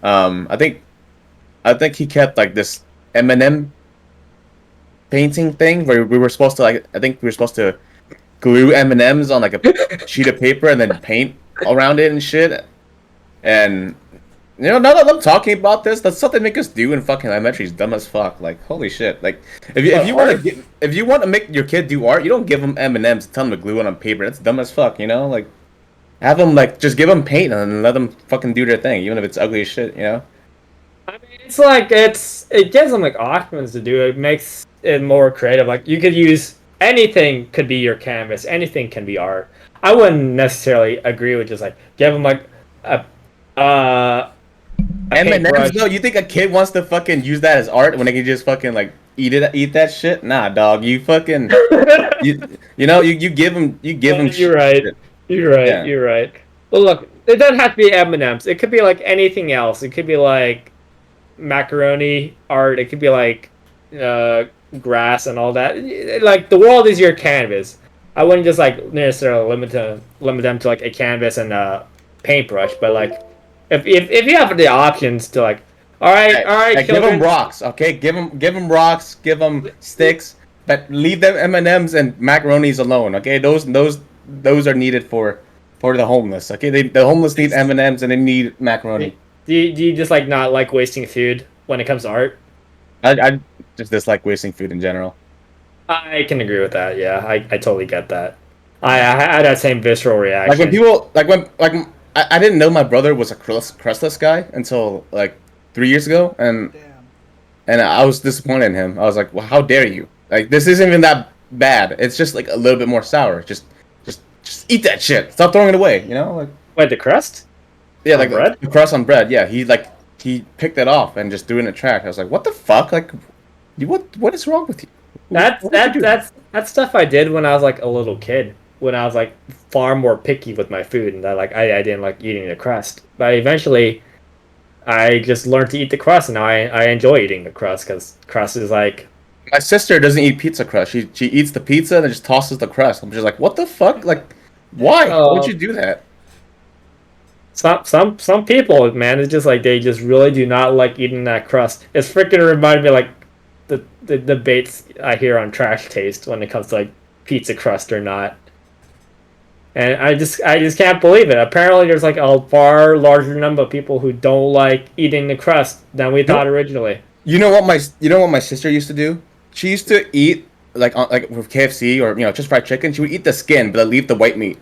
I think he kept like this Eminem painting thing where we were supposed to, like, I think we were supposed to glue M&Ms on like a sheet of paper and then paint around it and shit. And now that I'm talking about this, that's something they make us do in fucking elementary. Is dumb as fuck. Like, holy shit. Like, if you want Art? to if you want to make your kid do art, you don't give them M&Ms and tell them to glue it on paper. That's dumb as fuck. Like, have them, like, just give them paint and let them fucking do their thing, even if it's ugly as shit. I mean, it's like it gives them like options to do. It makes it more creative. Like you could use anything could be your canvas. Anything can be art. I wouldn't necessarily agree with just like give them like a uh, a M&Ms paintbrush. though, you think a kid wants to fucking use that as art when they can just fucking, like, eat that shit? Nah, dog. You fucking you give them You're right. shit. You're right. Yeah. You're right. Well, look, it doesn't have to be M and M's. It could be like anything else. It could be like macaroni art. It could be like uh, grass and all that. Like the world is your canvas. I wouldn't just like necessarily limit them to like a canvas and a paintbrush, but like if you have the options to like, Hey, all right, hey, give them children, rocks, okay? Give them rocks. Give them sticks. But leave them M&Ms and macaronis alone, okay? Those are needed for the homeless, okay? The homeless need M&Ms and they need macaroni. do you just like not like wasting food when it comes to art? I just dislike wasting food in general. I can agree with that. Yeah, I totally get that. I had that same visceral Like when reaction. people like I didn't know my brother was a crustless guy until like 3 years ago, and Damn. I was disappointed in him. I was like, well, how dare you? Like, this isn't even that bad. It's just like a little bit more sour. Just eat that shit. Stop throwing it away. Like, Wait, the crust yeah, on like bread? the crust on bread. Yeah, he picked it off and just threw it in the trash. I was like, what the fuck? Like, what is wrong with you? That's What did you do? that's stuff I did when I was like a little kid. When I was like far more picky with my food, and that like I didn't like eating the crust. But eventually, I just learned to eat the crust, and now I enjoy eating the crust because crust is like My sister doesn't eat pizza crust. She eats the pizza and then just tosses the crust. I'm just like, what the fuck? Like, why? Why would uh, you do that? some people, man. It's just like they just really do not like eating that crust. It's freaking reminded me like the debates I hear on Trash Taste when it comes to like pizza crust or not. And I just can't believe it. Apparently, there's like a far larger number of people who don't like eating the crust than we thought You originally. you know what my sister used to do? She used to eat like with KFC or just fried chicken. She would eat the skin but leave the white meat.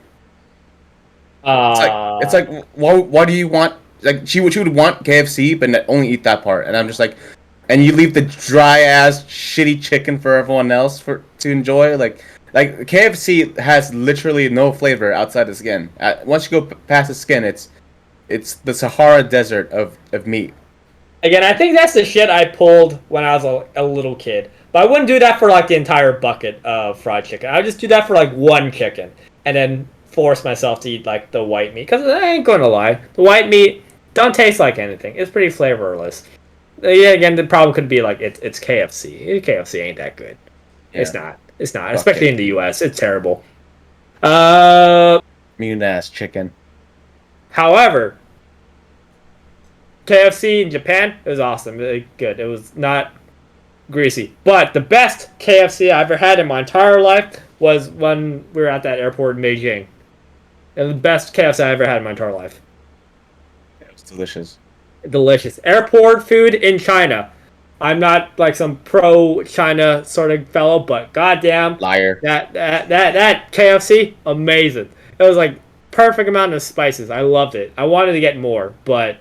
It's like why do you want, like, she would want KFC but only eat that part, and I'm just like, and you leave the dry ass shitty chicken for everyone else to enjoy, like KFC has literally no flavor outside the skin. Once you go past the skin, it's the Sahara Desert of meat. again, I think that's the shit I pulled when I was a little kid. But I wouldn't do that for like the entire bucket of fried chicken. I would just do that for like one chicken, and then force myself to eat like the white meat. Because I ain't gonna lie, the white meat don't taste like anything. It's pretty flavorless. Yeah, again, the problem could be like it's KFC. KFC ain't that good. It's Yeah, not. It's not. fuck Especially in it. the U.S. It's terrible. Uh, Mean ass chicken. however, KFC in Japan it was awesome. Really good. It was not greasy, but the best KFC I ever had in my entire life was when we were at that airport in Beijing. It was the best KFC I ever had in my entire life. It was delicious. Delicious. Airport food in China. I'm not like some pro China sort of fellow, but goddamn, Liar. that KFC, amazing. It was like perfect amount of spices. I loved it. I wanted to get more, but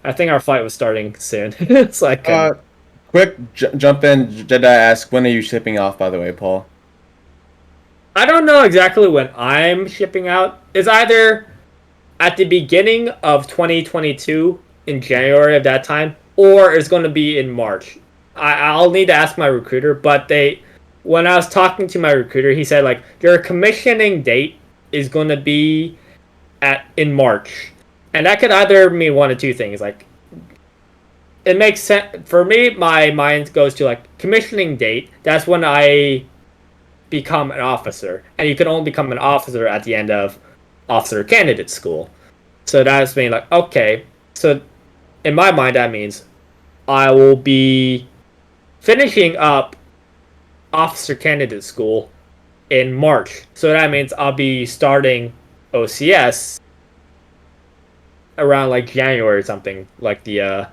I think our flight was starting soon, so I couldn't. Quick jump in. Jedi ask, when are you shipping off? By the way, Paul. I don't know exactly when I'm shipping out. It's either at the beginning of 2022 in January of that time, or it's going to be in March. I'll need to ask my recruiter, but when I was talking to my recruiter, he said like your commissioning date is going to be in March, and that could either mean one of two things. Like it makes sense for me. My mind goes to like commissioning date. That's when I become an officer, and you can only become an officer at the end of officer candidate school. So that's me like, okay, so in my mind that means I will be finishing up officer candidate school in March. So that means I'll be starting OCS around like January or something, like the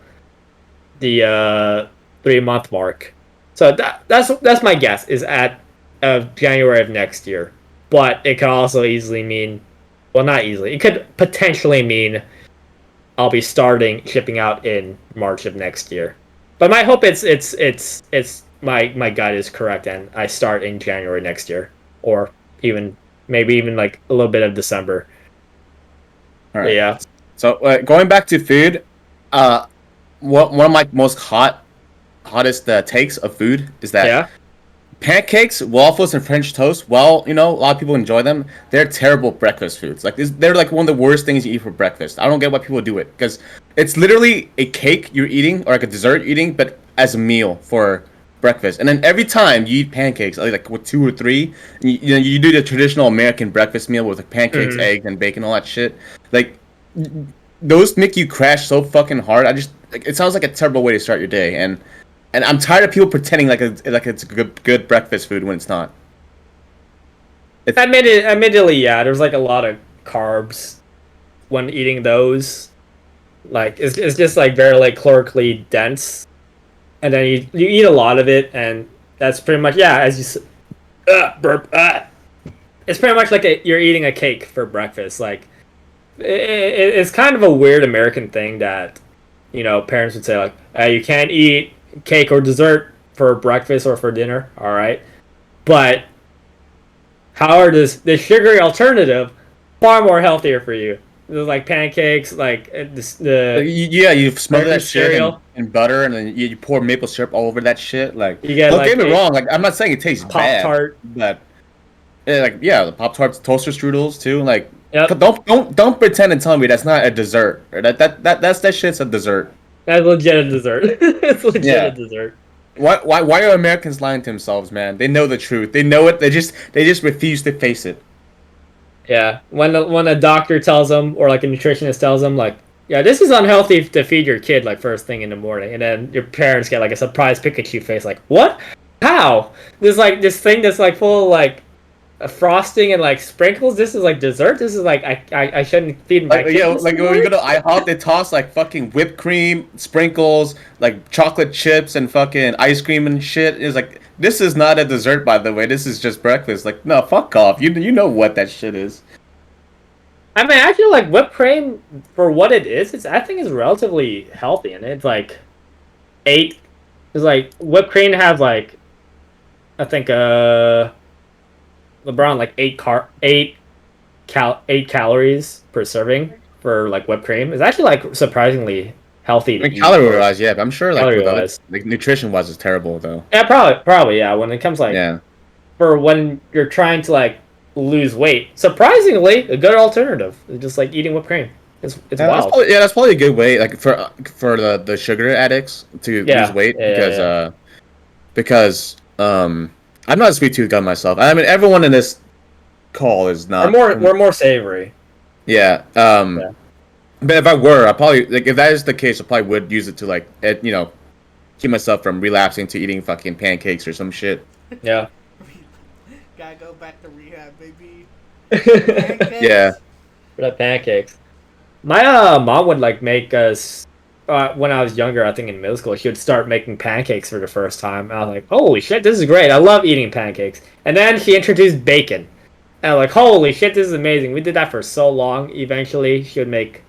3 month mark. So that's my guess is at January of next year. But it could also easily mean, well, not easily. It could potentially mean I'll be starting shipping out in March of next year. But my hope it's my guide is correct and I start in January next year, or even maybe even like a little bit of December. All But right. yeah, So going back to food, one of my most hottest takes of food is that yeah. pancakes, waffles, and French toast. Well, a lot of people enjoy them. They're terrible breakfast foods. Like they're like one of the worst things you eat for breakfast. I don't get why people do it because it's literally a cake you're eating or like a dessert you're eating, but as a meal for breakfast. And then every time you eat pancakes, like with two or three, you do the traditional American breakfast meal with like pancakes, Mhm. eggs, and bacon, all that shit. Like those make you crash so fucking hard. Like, it sounds like a terrible way to start your day, and I'm tired of people pretending like it's good breakfast food when it's not. Admittedly, yeah, there's like a lot of carbs when eating those. Like it's just like very like calorically dense, and then you eat a lot of it, and that's pretty much yeah. As you burp, it's pretty much like you're eating a cake for breakfast. Like it's kind of a weird American thing that parents would say like, you can't eat cake or dessert for breakfast or for dinner. All right, but however, this sugary alternative far more healthier for you. There's like pancakes, like Yeah, you smother that breakfast shit cereal. in butter, and then you pour maple syrup all over that shit. Like, You get don't like get me a wrong. Like, I'm not saying it tastes Pop bad, Tart. but like, yeah, the Pop Tarts, toaster strudels too. Like, Yep, don't pretend and tell me that's not a dessert. Or that shit's a dessert. that's legit a dessert. It's legit a Yeah. dessert. Why are Americans lying to themselves, man? They know the truth. They know it. They just refuse to face it. Yeah, when a doctor tells them or like a nutritionist tells them like, yeah, this is unhealthy to feed your kid like first thing in the morning, and then your parents get like a surprised Pikachu face like, what? How? There's like this thing that's like full of like frosting and like sprinkles. This is like dessert. This is like I shouldn't feed my Like kid this like when you morning. go to IHOP, they toss like fucking whipped cream, sprinkles, like chocolate chips, and fucking ice cream and shit. It's like this is not a dessert, by the way. This is just breakfast. Like no, fuck off. You know what that shit is. I mean, I feel like whipped cream for what it is, I think it's relatively healthy, and it's like eight. It's like whipped cream has like I think LeBron like 8 calories per serving for like whipped cream. It's actually like surprisingly healthy I to mean, eat calorie for wise, yeah, but I'm sure like calorie with other wise. like nutrition wise, it's terrible though. Yeah, probably yeah. When it comes like Yeah. for when you're trying to like lose weight, surprisingly a good alternative. It's just like eating whipped cream. It's wild. That's probably a good way, like for the sugar addicts to lose Yeah, weight yeah, yeah, yeah. because I'm not a sweet tooth guy myself. I mean, everyone in this call is We're not. we're more savory. Yeah. Yeah. But if I were, I probably like if that is the case, I probably would use it to like keep myself from relapsing to eating fucking pancakes or some shit. Yeah. Gotta go back to rehab, baby. Yeah. Pancakes. For the pancakes. My mom would like make us when I was younger, I think in middle school, she would start making pancakes for the first time. I was like, holy shit, this is great. I love eating pancakes. And then she introduced bacon. And I'm like, holy shit, this is amazing. We did that for so long. Eventually, she would make.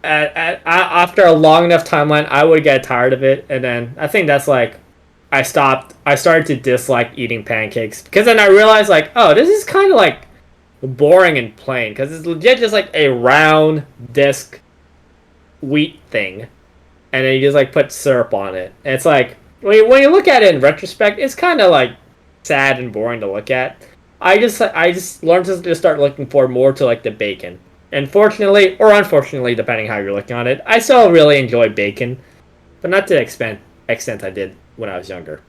After a long enough timeline, I would get tired of it. And then I think that's like, I stopped. I started to dislike eating pancakes. Because then I realized, like, oh, this is kind of like boring and plain. Because it's legit just like a round disc wheat thing, and then you just like put syrup on it. And it's like when you look at it in retrospect, it's kind of like sad and boring to look at. I just learned to just start looking for more to like the bacon. And fortunately or unfortunately, depending how you're looking on it, I still really enjoy bacon, but not to the extent I did when I was younger.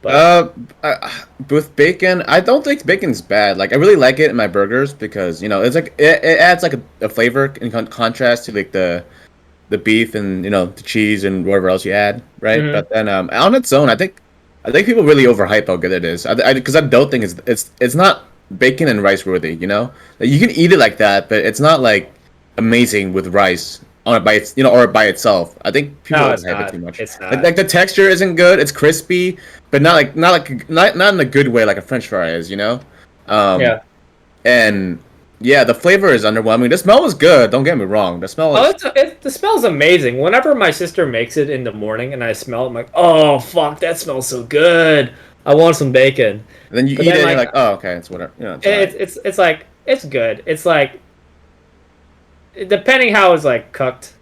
But Uh, with bacon, I don't think bacon's bad. Like, I really like it in my burgers because it's like it adds like a flavor in contrast to like the beef and the cheese and whatever else you add, right? mhm. But then on its own, I think people really overhype how good it is. Because I don't think it's not bacon and rice worthy. Like, you can eat it like that, but it's not like amazing with rice on it by its or by itself. I think people No, it's overhype it not. too much. It's Like, not. like the texture isn't good. It's crispy, but not in a good way like a French fry is. Um, Yeah. and yeah, the flavor is underwhelming. The smell is good. Don't get me wrong. The smell Oh, is the smell's amazing. Whenever my sister makes it in the morning and I smell it, I'm like, oh fuck, that smells so good. I want some bacon. and then you But eat then it and you're like like, oh, okay, it's whatever. It's alright. it's like it's good. It's like depending how it's like cooked,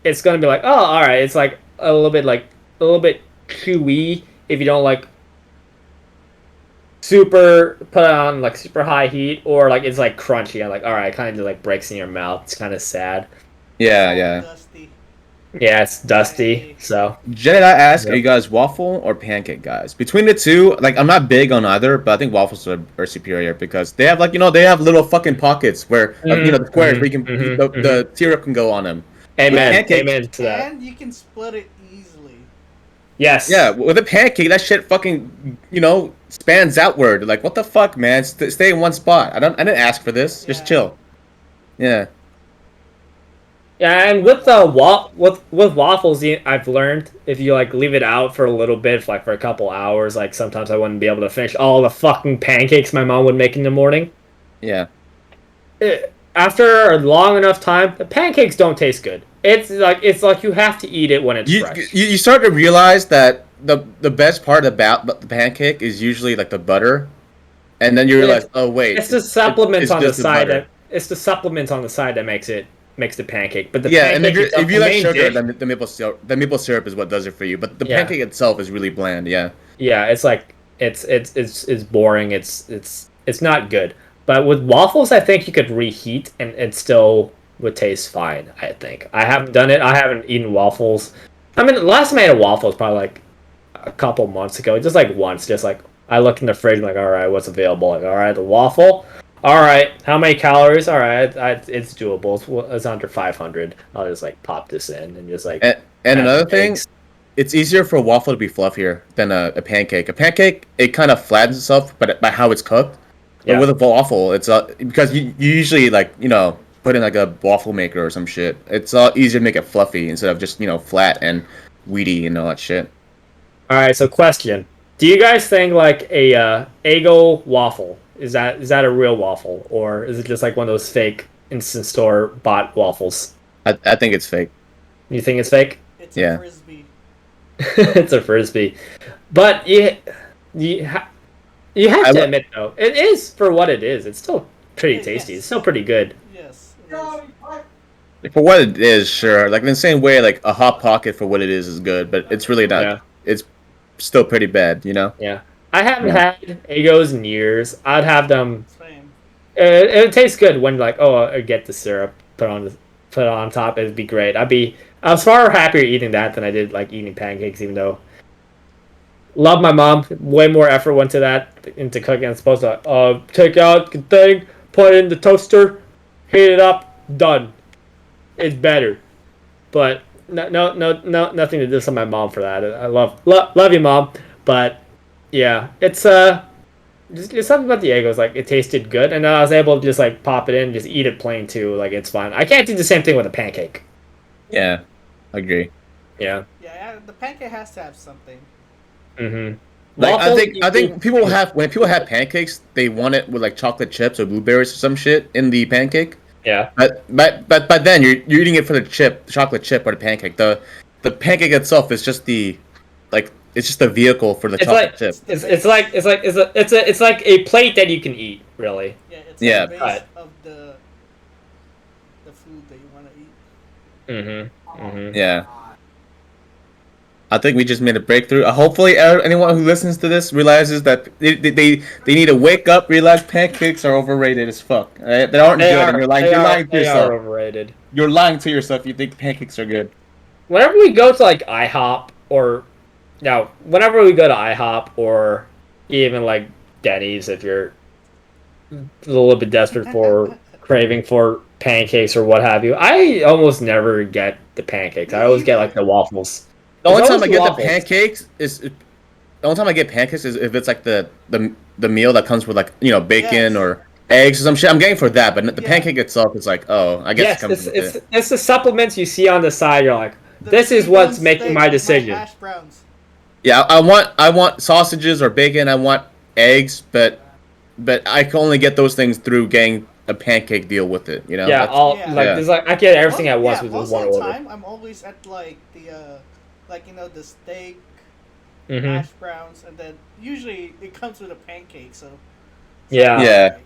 it's gonna be like, oh, all right. It's like a little bit chewy if you don't like super put it on like super high heat, or like it's like crunchy and like all right, kind of like breaks in your mouth. It's kind of sad. It's Yeah, all yeah. dusty. Yeah, it's dusty. Hey. So Did I ask, are yep. you guys waffle or pancake guys? Between the two, like I'm not big on either, but I think waffles are superior because they have they have little fucking pockets where the squares where you can the syrup can go on them. With Amen. And pancake, Amen to that. and you can split it easily. yeah, Yes. with a pancake, that shit fucking spans outward. Like what the fuck, man? Stay in one spot. I didn't ask for this. Just Yeah. chill. Yeah. Yeah, and with the with waffles, I've learned if you like leave it out for a little bit, like for a couple hours, like sometimes I wouldn't be able to finish all the fucking pancakes my mom would make in the morning. Yeah. After a long enough time, the pancakes don't taste good. It's like you have to eat it when it's You, fresh. you you start to realize that the best part about the pancake is usually like the butter, and then you realize, It's, oh wait, it's the supplements it's on the just the side butter. that it's the supplements on the side that makes the pancake. But the Yeah, and pancake if itself, you the like main sugar, dish, then the maple syrup is what does it for you. But the yeah, pancake itself is really bland. Yeah. yeah, it's like it's boring. It's not good. But with waffles, I think you could reheat and it still would taste fine. I think I haven't done it. I haven't eaten waffles. I mean, the last time I ate a waffle was probably like a couple months ago. Just like once, just like I looked in the fridge, like, all right, what's available? Like, all right, the waffle. All right, how many calories? All right, it's doable. It's under 500. I'll just like pop this in and just like And add another some thing, eggs. it's easier for a waffle to be fluffier than a pancake. A pancake, it kind of flattens itself, but by how it's cooked. But Yeah. with a waffle, it's because you usually like put in like a waffle maker or some shit. It's easier to make it fluffy instead of just flat and weedy and all that shit. All right, so question: do you guys think like a Eggo waffle is that a real waffle, or is it just like one of those fake instant store bought waffles? I think it's fake. You think it's fake? It's a Yeah. frisbee. It's a frisbee, but you, ha- you have I to lo- admit though, it is for what it is. It's still pretty tasty. It's Yes. still pretty good. Yes. It is. For what it is, sure. Like in the same way, like a hot pocket for what it is good, but it's really not. Yeah, It's still pretty bad. yeah. I haven't Yeah. had Eggos in years. I'd have them. Same. It tastes good when like I get the syrup put it on top. It'd be great. I was far happier eating that than I did like eating pancakes, even though Love my mom. Way more effort went to that into cooking. As opposed to take out the thing, put it in the toaster, heat it up, done. It's better. But nothing to diss on my mom for that. I love you, mom. But yeah, it's just something about the egg was like it tasted good, and then I was able to just like pop it in, and just eat it plain too. Like it's fine. I can't do the same thing with a pancake. Yeah, agree. Yeah. Yeah, the pancake has to have something. Mm-hmm. Like Waffles. I think people have when people have pancakes, they want it with like chocolate chips or blueberries or some shit in the pancake. Yeah. But then you're eating it for the chocolate chip or the pancake. The pancake itself is just the like it's just a vehicle for the It's chocolate like chip. it's like a plate that you can eat. Really. Yeah, it's Yeah. the base Right. of the food that you want to eat. Mm-hmm. Mm-hmm. Yeah. I think we just made a breakthrough. Hopefully, anyone who listens to this realizes that they need to wake up, realize pancakes are overrated as fuck. They aren't They good, and are. you're lying to They are yourself. overrated. You're lying to yourself. You think pancakes are good. Whenever we go to like IHOP or now, whenever we go to IHOP or even like Denny's, if you're a little bit desperate for craving for pancakes or what have you, I almost never get the pancakes. I Me always get like either. the waffles. The It's only time always I the get the waffles. pancakes is the only time I get pancakes is if it's like the meal that comes with like bacon Yes. or eggs or some shit. I'm getting for that, but the Yeah. pancake itself is like, oh, I guess it Yes, comes with it. it's the supplements you see on the side. You're like, The this is T-bone what's making steak my with decision. hash browns. Yeah, I want sausages or bacon. I want eggs, but I can only get those things through getting a pancake deal with it. You know, Yeah, that's all Yeah. like yeah, there's like I get everything at once within Most one of the order. time I'm always at like the steak, Hmm. hash browns, and then usually it comes with a pancake. So Yeah. yeah.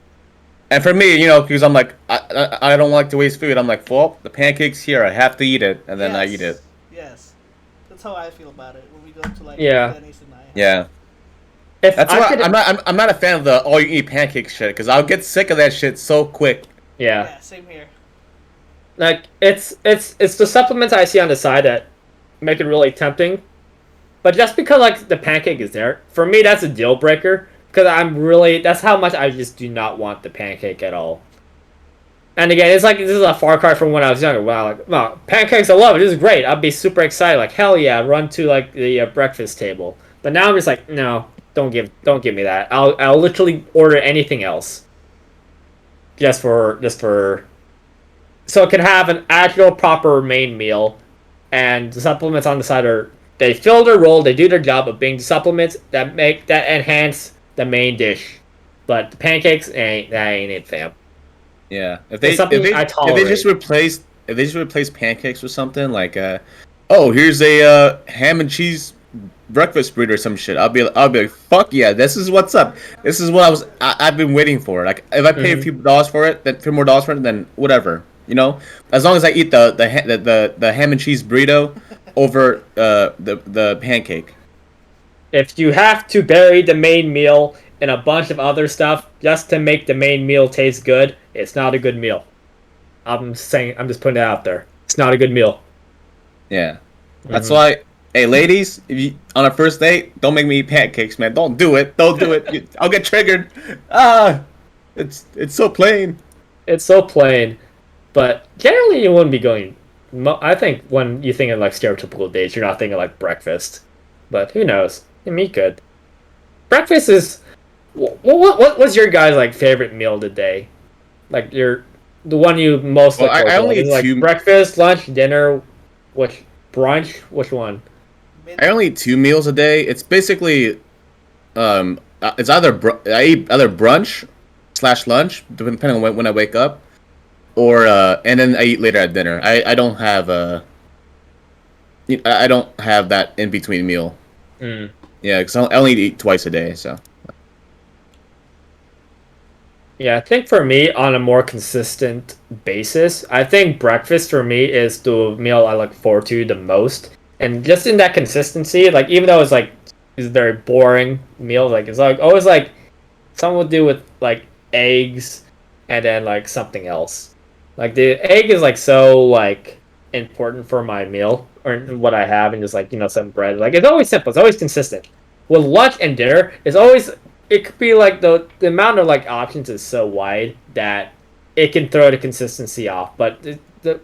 And for me, because I'm like, I don't like to waste food. I'm like, well, the pancake's here. I have to eat it, and then I eat it. Yes. That's how I feel about it when we go to like Yeah. Denny's and I. Yeah. If That's I why could, I'm not a fan of the all you eat pancake shit because I'll get sick of that shit so quick. yeah, Yeah, same here. like it's the supplements I see on the side that make it really tempting. But just because like the pancake is there, for me that's a deal breaker. Because that's how much I just do not want the pancake at all. And again, it's like this is a far cry from when I was younger. Wow, like wow, pancakes, I love it. This is great. I'd be super excited. Like hell yeah, run to like the breakfast table. But now I'm just like, no, don't give me that. I'll literally order anything else just for so it can have an actual proper main meal, and the supplements on the side are they fill their role. They do their job of being supplements that enhance the main dish. But the pancakes ain't it, fam. Yeah. It's something I tolerate. If they just replace pancakes with something like oh, here's a ham and cheese breakfast burrito or some shit. I'll be like, fuck yeah, this is what's up. This is what I've been waiting for. Like if I pay a Mhm. few dollars for it, then few more dollars for it, then whatever. As long as I eat the ham and cheese burrito over the pancake. If you have to bury the main meal in a bunch of other stuff just to make the main meal taste good, it's not a good meal. I'm just putting it out there. It's not a good meal. Yeah. That's Mhm. why, hey, ladies, if you on a first date, don't make me eat pancakes, man. Don't do it. Don't do it. I'll get triggered. Ah, it's so plain. It's so plain, but generally you wouldn't be going. I think when you think of like stereotypical dates, you're not thinking like breakfast. But who knows? Me good. Breakfast is. What was your guys' like favorite meal today? Like the one you most Well, look forward I to. only Like, is eat it like two. breakfast, lunch, dinner, which brunch? Which one? I only eat 2 meals a day. It's basically, it's I eat either brunch slash lunch, depending on when I wake up, or and then I eat later at dinner. I don't have that in between meal. Mm. Yeah, because I only eat twice a day. So Yeah, I think for me, on a more consistent basis, I think breakfast for me is the meal I look forward to the most. And just in that consistency, like even though it's a very boring meal, like it's like always like something would do with like eggs and then like something else. Like the egg is like so like important for my meal or what I have, and just like some bread. Like it's always simple, it's always consistent. with lunch and dinner, it's always it could be like the amount of like options is so wide that it can throw the consistency off. But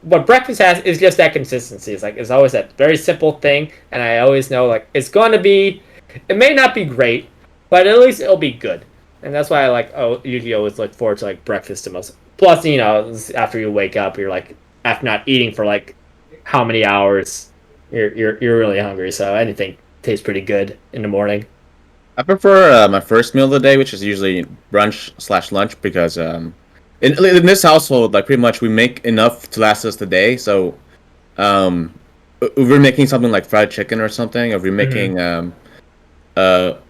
what breakfast has is just that consistency. It's like it's always that very simple thing, and I always know like it's going to be. It may not be great, but at least it'll be good, and that's why I like usually always look forward to like breakfast the most. Plus, after you wake up, you're like after not eating for like how many hours, you're really hungry. So anything tastes pretty good in the morning. I prefer my first meal of the day, which is usually brunch/lunch, because in this household, like pretty much we make enough to last us the day. So um, if we're making something like fried chicken or something, or if we're Mm-hmm. making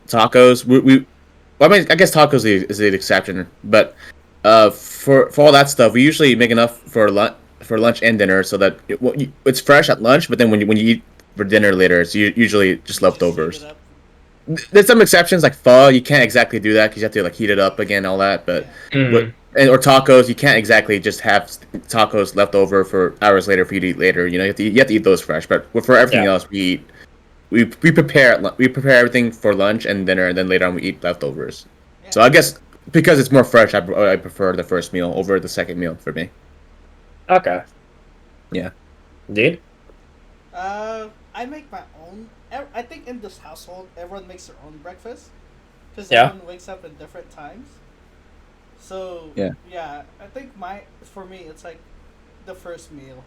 tacos, well, I mean, I guess tacos is the exception, but for all that stuff, we usually make enough for lunch and dinner, so that it's fresh at lunch. But then when you eat for dinner later, it's usually just You just heat it leftovers. up. There's some exceptions like pho. You can't exactly do that because you have to like heat it up again, all that. But Yeah. what Mm-hmm. or tacos, you can't exactly just have tacos left over for hours later for you to eat later. You have to eat those fresh. But for everything Yeah. else, we prepare everything for lunch and dinner, and then later on we eat leftovers. Yeah. So I guess because it's more fresh, I prefer the first meal over the second meal for me. Okay. Yeah. Indeed. I make my own. I think in this household, everyone makes their own breakfast because Yeah. everyone wakes up at different times. So Yeah. yeah, I think for me it's like the first meal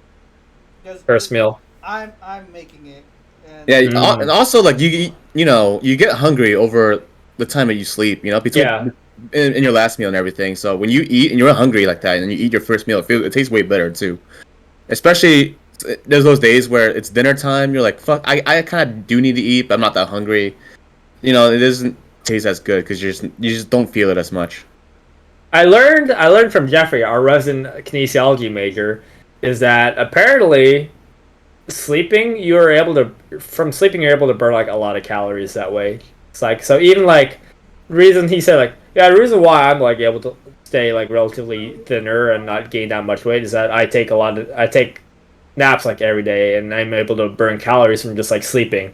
because First meal. I'm making it and Yeah, and Mm. also like you get hungry over the time that you sleep. Yeah. Between in your last meal and everything. So when you eat and you're hungry like that, and you eat your first meal, it tastes way better too. Especially there's those days where it's dinner time. You're like, fuck, I kind of do need to eat, but I'm not that hungry. It doesn't taste as good because you just don't feel it as much. I learned from Jeffrey, our resident kinesiology major, is that apparently sleeping you're able to burn like a lot of calories that way. It's like so even like reason he said like yeah the reason why I'm like able to stay like relatively thinner and not gain that much weight is that I take naps like every day and I'm able to burn calories from just like sleeping.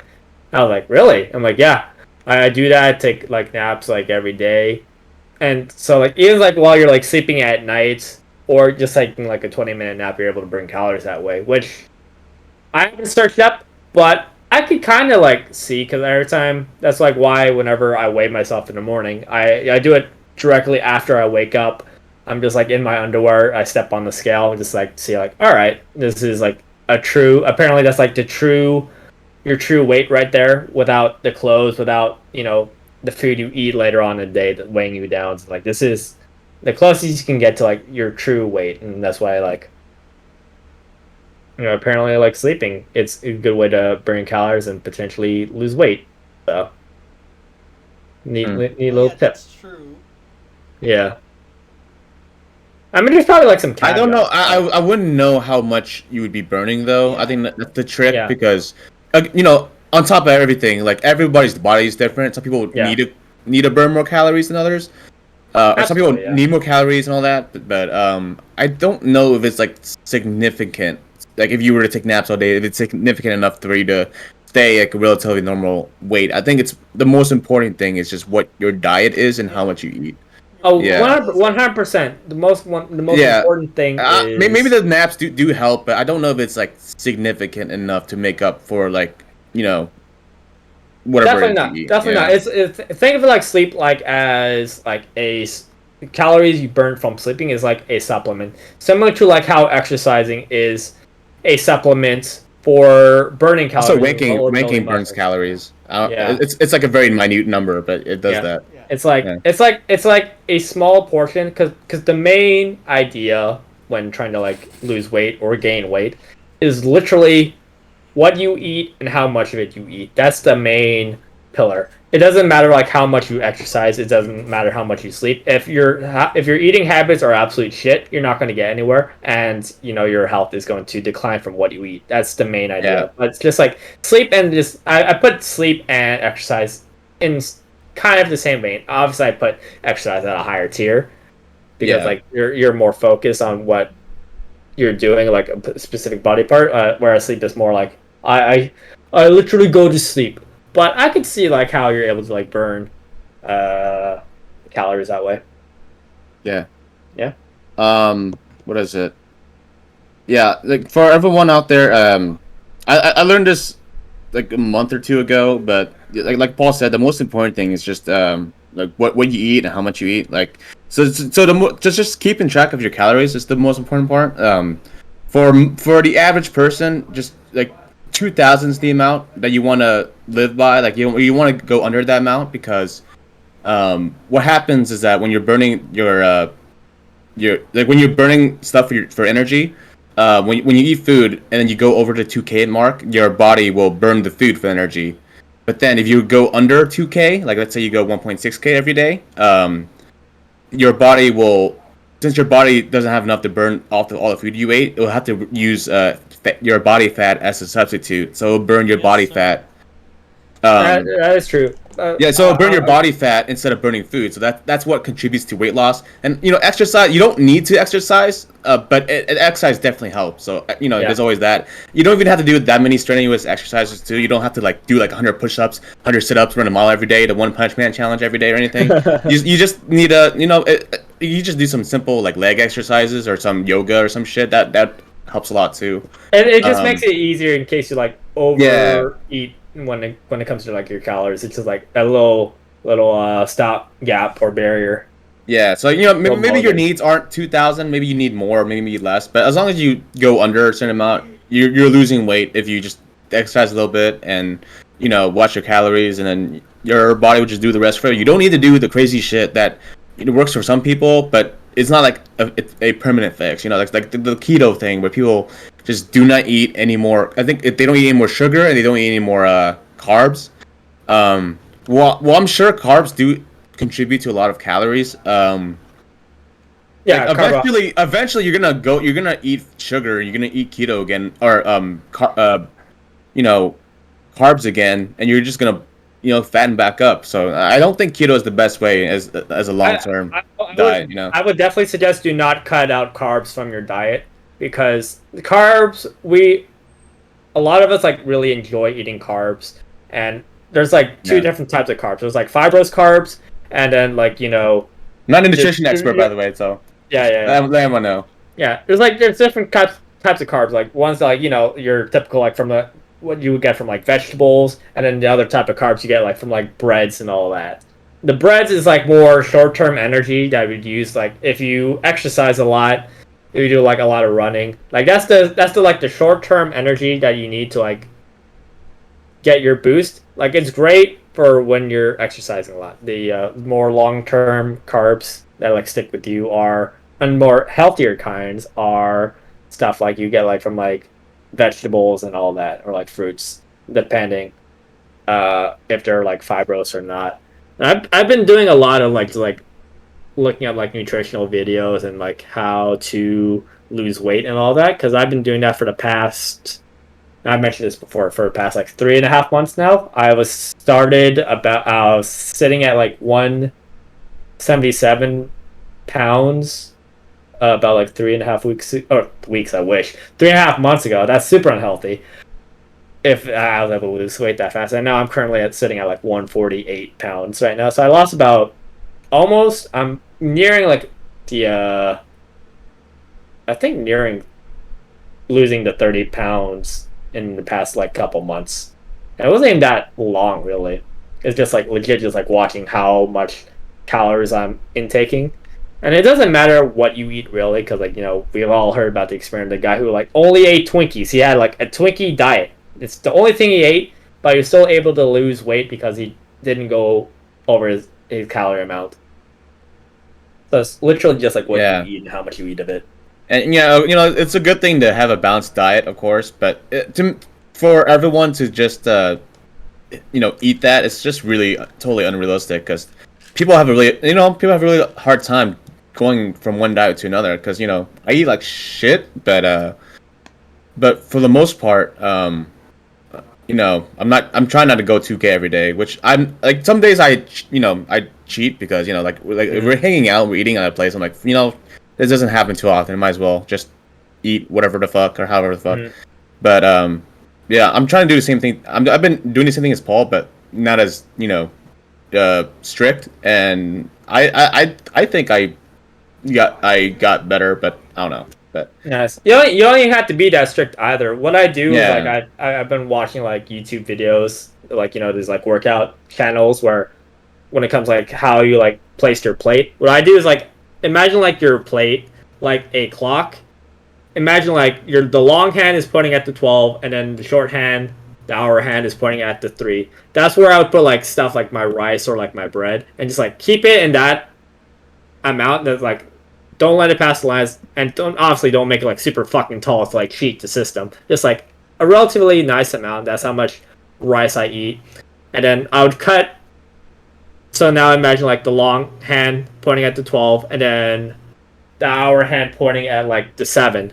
I was like really? I'm like yeah I do that. I take like naps like every day and so like even like while you're like sleeping at night or just taking like a 20-minute nap you're able to burn calories that way which I haven't searched up, but I could kind of like see because every time that's like why whenever I weigh myself in the morning, I do it directly after I wake up. I'm just like in my underwear. I step on the scale, and just like see like, all right, this is like a true. Apparently, that's like the true your true weight right there without the clothes, without the food you eat later on in the day that weighing you down. It's like this is the closest you can get to like your true weight, and that's why I like apparently like sleeping. It's a good way to burn calories and potentially lose weight. So neat, Hmm. neat oh little yeah, tip. that's true. Yeah. I mean, there's probably like some I don't know. caveats, but I wouldn't know how much you would be burning though. I Yeah, think that's the trick yeah, because, on top of everything, like everybody's body is different. Some people yeah, need to burn more calories than others. Or some people absolutely, yeah. need more calories and all that. But I don't know if it's like significant. Like if you were to take naps all day, if it's significant enough for you to stay like a relatively normal weight. I think it's the most important thing is just what your diet is and how yeah. much you eat. Your Oh, Yeah. metabolism. 100%. The most Yeah, important thing maybe is the naps do help, but I don't know if it's like significant enough to make up for like whatever it definitely is you not. eat. Definitely not. Yeah, It's think of it like sleep like as like calories you burn from sleeping is like a supplement, similar to like how exercising is a supplement for burning also calories or building ranking burns muscle. calories. Yeah, It's like a very minute number, but it does yeah. that. Yeah. Yeah, It's like a small portion because the main idea when trying to like lose weight or gain weight is literally what you eat and how much of it you eat. That's the main pillar. It doesn't matter like how much you exercise. It doesn't matter how much you sleep. If your eating habits are absolute shit, you're not going to get anywhere, and your health is going to decline from what you eat. That's the main yeah, idea. But it's just like sleep and just I put sleep and exercise in kind of the same vein. Obviously, I put exercise at a higher tier because yeah, like you're more focused on what you're doing, like a specific body part. Whereas sleep is more like I literally go to sleep. but I could see like how you're able to like burn uh calories that way. Yeah. Yeah. What is it? Yeah, like for everyone out there, I learned this like a month or two ago, but like Paul said, the most important thing is just like what you eat and how much you eat. Like so just keeping track of your calories is the most important part. For the average person, just like 2,000 is the amount that you want to live by. Like you want to go under that amount because what happens is that when you're burning your like when you're burning stuff for energy, when you eat food and then you go over the 2K mark, your body will burn the food for energy. But then if you go under 2K, like let's say you go 1.6K every day, your body will, since your body doesn't have enough to burn off all the food you ate, it will have to use your body fat as a substitute. So it'll burn your Yes, body sir. fat. Um, That is true. yeah, so burn your body fat instead of burning food. So that's what contributes to weight loss. And exercise. You don't need to exercise, but exercise definitely helps. So Yeah. there's always that. You don't even have to do that many strenuous exercises too. You don't have to like do like 100 push-ups, 100 sit-ups, run a mile every day, the One Punch Man challenge every day or anything. You just need you just do some simple like leg exercises or some yoga or some shit. That helps a lot too. And it just Um, makes it easier in case you like Yeah. overeat when it comes to like your calories. It's just like a little stop gap or barrier. Yeah, so Little maybe your motor. needs aren't 2,000. Maybe you need more, maybe you need less. But as long as you go under a certain amount, you're losing weight if you just exercise a little bit and watch your calories, and then your body will just do the rest for you. You don't need to do the crazy shit that works for some people, but it's not like a permanent fix. Like the keto thing where people just do not eat anymore. I think if they don't eat any more sugar and they don't eat any more carbs. Well, I'm sure carbs do contribute to a lot of calories. Like Yeah, eventually you're gonna eat sugar, you're gonna eat keto again, or you know, carbs again, and you're just gonna fatten back up. So I don't think keto is the best way as a long term I diet. would I would definitely suggest do not cut out carbs from your diet because the carbs a lot of us like really enjoy eating carbs, and there's like two Yeah. different types of carbs. There's like fibrous carbs, and then like I'm not a nutrition expert, by the way, so yeah. let everyone know. Yeah, there's different types of carbs. Like ones that like your typical like from the what you would get from like vegetables, and then the other type of carbs you get like from like breads and all that. The breads is like more short term energy that we'd use like if you exercise a lot, if you do like a lot of running. Like that's the like the short term energy that you need to like get your boost. Like it's great for when you're exercising a lot. The more long term carbs that like stick with you are and more healthier kinds are stuff like you get like from like vegetables and all that or like fruits depending if they're like fibrous or not. And I've been doing a lot of like looking at like nutritional videos and like how to lose weight and all that because I've been doing that for the past I mentioned this before for the past like 3.5 months now. I was sitting at like 177 pounds about like 3.5 weeks or weeks. I wish 3.5 months ago. That's super unhealthy. If I was able to lose weight that fast, and now I'm currently sitting at like 148 pounds right now. So I lost about almost. I'm nearing like the. I think nearing losing the 30 pounds in the past like couple months. And it wasn't even that long really. It's just like legit just like watching how much calories I'm intaking. And it doesn't matter what you eat really, because like, we've all heard about the experiment, the guy who like only ate Twinkies. He had like a Twinkie diet. It's the only thing he ate, but he was still able to lose weight because he didn't go over his calorie amount. So it's literally just like what Yeah. you eat and how much you eat of it. And it's a good thing to have a balanced diet, of course, but for everyone to just eat that, it's just really totally unrealistic because people have a really hard time going from one diet to another because I eat like shit, but for the most part, I'm trying not to go 2K every day, which I'm like some days I cheat because like if we're hanging out, we're eating at a place, I'm like this doesn't happen too often. I might as well just eat whatever the fuck or however the fuck. But yeah, I'm trying to do the same thing. I've been doing the same thing as Paul, but not as strict, and I think I got better, but I don't know. But Yes. You don't even have to be that strict either. What I do is like yeah, I've been watching like YouTube videos, like there's like workout channels where when it comes like how you like place your plate. What I do is like imagine like your plate like a clock. Imagine like the long hand is pointing at the 12 and then the short hand, the hour hand is pointing at the 3. That's where I would put like stuff like my rice or like my bread and just like keep it in that amount that's like don't let it pass the lines and don't make it like super fucking tall to like cheat the system. Just like a relatively nice amount. That's how much rice I eat. And then I would cut. So now imagine like the long hand pointing at the 12 and then the hour hand pointing at like the 7.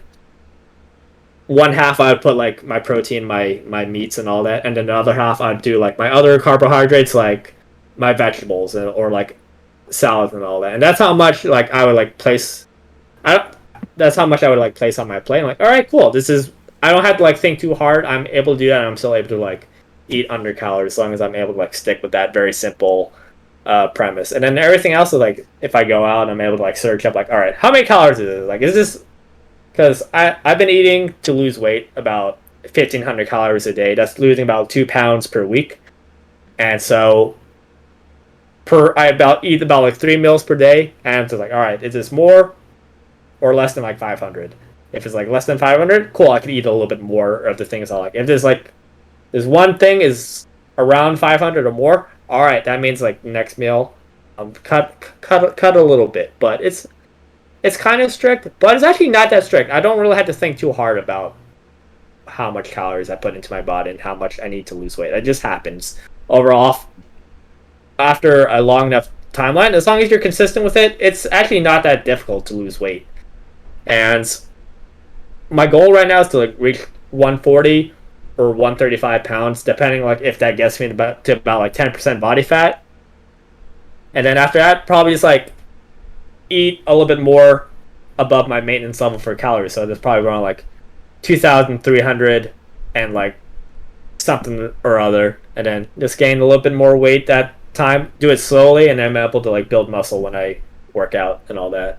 One half I would put like my protein, my meats and all that, and then the other half I'd do like my other carbohydrates like my vegetables or like salads and all that. And that's how much like I would like place. That's how much I would like place on my plate. I'm like, all right, cool. This is. I don't have to like think too hard. I'm able to do that. And I'm still able to like eat under calories as long as I'm able to like stick with that very simple premise. And then everything else is like if I go out, I'm able to like search up like, all right, how many calories is this? Like, is this? Because I've been eating to lose weight about 1,500 calories a day. That's losing about 2 pounds per week. And so I eat about like 3 meals per day, and it's like, all right, is this more or less than like 500? If it's like less than 500, cool, I can eat a little bit more of the things I like. If there's like this one thing is around 500 or more, all right, that means like next meal, cut a little bit, but it's kind of strict, but it's actually not that strict. I don't really have to think too hard about how much calories I put into my body and how much I need to lose weight. It just happens overall after a long enough timeline. As long as you're consistent with it, it's actually not that difficult to lose weight. And my goal right now is to like reach 140 or 135 pounds, depending like if that gets me to about like 10% body fat. And then after that, probably just like eat a little bit more above my maintenance level for calories. So there's probably around like 2,300 and like something or other, and then just gain a little bit more weight that time. Do it slowly, and then I'm able to like build muscle when I work out and all that.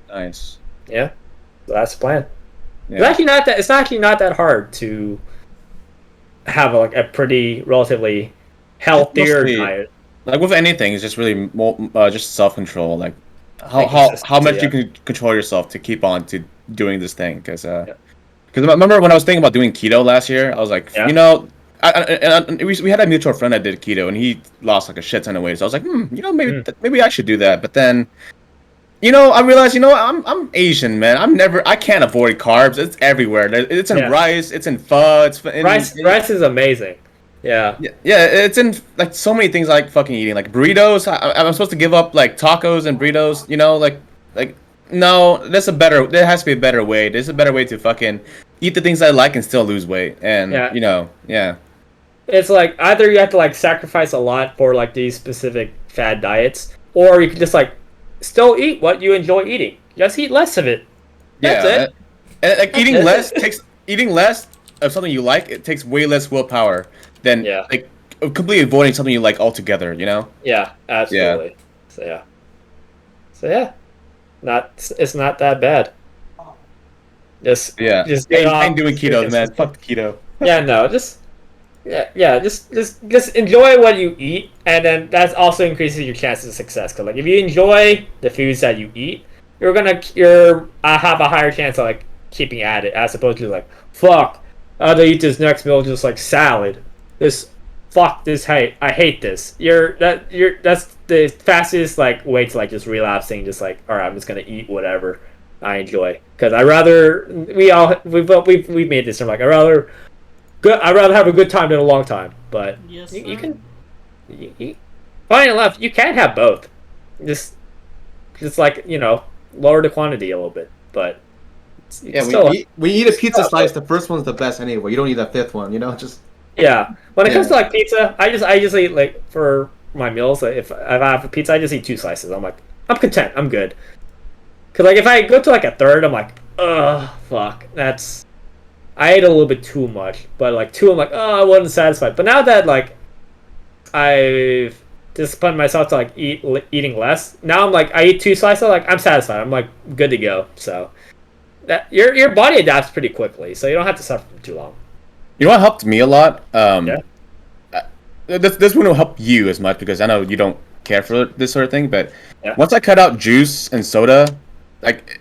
nice. Yeah, so that's the plan. Yeah. It's actually not that. It's actually not that hard to have like a pretty relatively healthier Mostly, diet. like with anything, it's just really more, just self control. Like And how consistency, much you can control yourself to keep on to doing this thing. Because Yeah. I remember when I was thinking about doing keto last year, I was like, Yeah. we had a mutual friend that did keto, and he lost like a shit ton of weight. So I was like, maybe Mm. maybe I should do that. But then, I realized, I'm Asian, man. I can't avoid carbs. It's everywhere. It's in Yeah. rice. It's in pho. It's in, Rice is amazing. Yeah. yeah, it's in like so many things I like fucking eating, like burritos. I'm supposed to give up like tacos and burritos, like no, there has to be a better way. There's a better way to fucking eat the things I like and still lose weight. And Yeah. yeah, It's like either you have to like sacrifice a lot for like these specific fad diets, or you can just like still eat what you enjoy eating. Just eat less of it. That's yeah. it. And like eating That's less it. eating less of something you like. It takes way less willpower than Yeah. like completely avoiding something you like altogether. Yeah, absolutely. So yeah, it's not that bad. Yeah. Just Hey, get I off. ain't doing keto, man. Fuck the keto. Yeah, no, just enjoy what you eat, and then that also increases your chances of success. Cause like if you enjoy the foods that you eat, you're have a higher chance of like keeping at it, as opposed to like fuck, I have to eat this next meal just like salad. I hate this. That's the fastest like way to like just relapsing. Just like all right, I'm just gonna eat whatever I enjoy, because we've made this term like I'd rather have a good time than a long time. But Yes, you sir. can, funny enough, you can have both. Just like lower the quantity a little bit, but you Yeah, can still, we eat a pizza still- slice. The first one's the best anyway. You don't need a fifth one. Just yeah. When it comes to Yeah. like pizza, I just eat like for my meals. Like, if I have a pizza, I just eat 2 slices. I'm content. I'm good. Cause like if I go to like a third, I'm like, ugh, fuck. I ate a little bit too much, but like two, I'm like, oh, I wasn't satisfied. But now that like I've disciplined myself to like eating less. Now I'm like I eat 2 slices, like I'm satisfied. I'm like good to go. So that your body adapts pretty quickly, so you don't have to suffer for too long. You know what helped me a lot? Yeah. This wouldn't help you as much because I know you don't care for this sort of thing. But Yeah. once I cut out juice and soda, like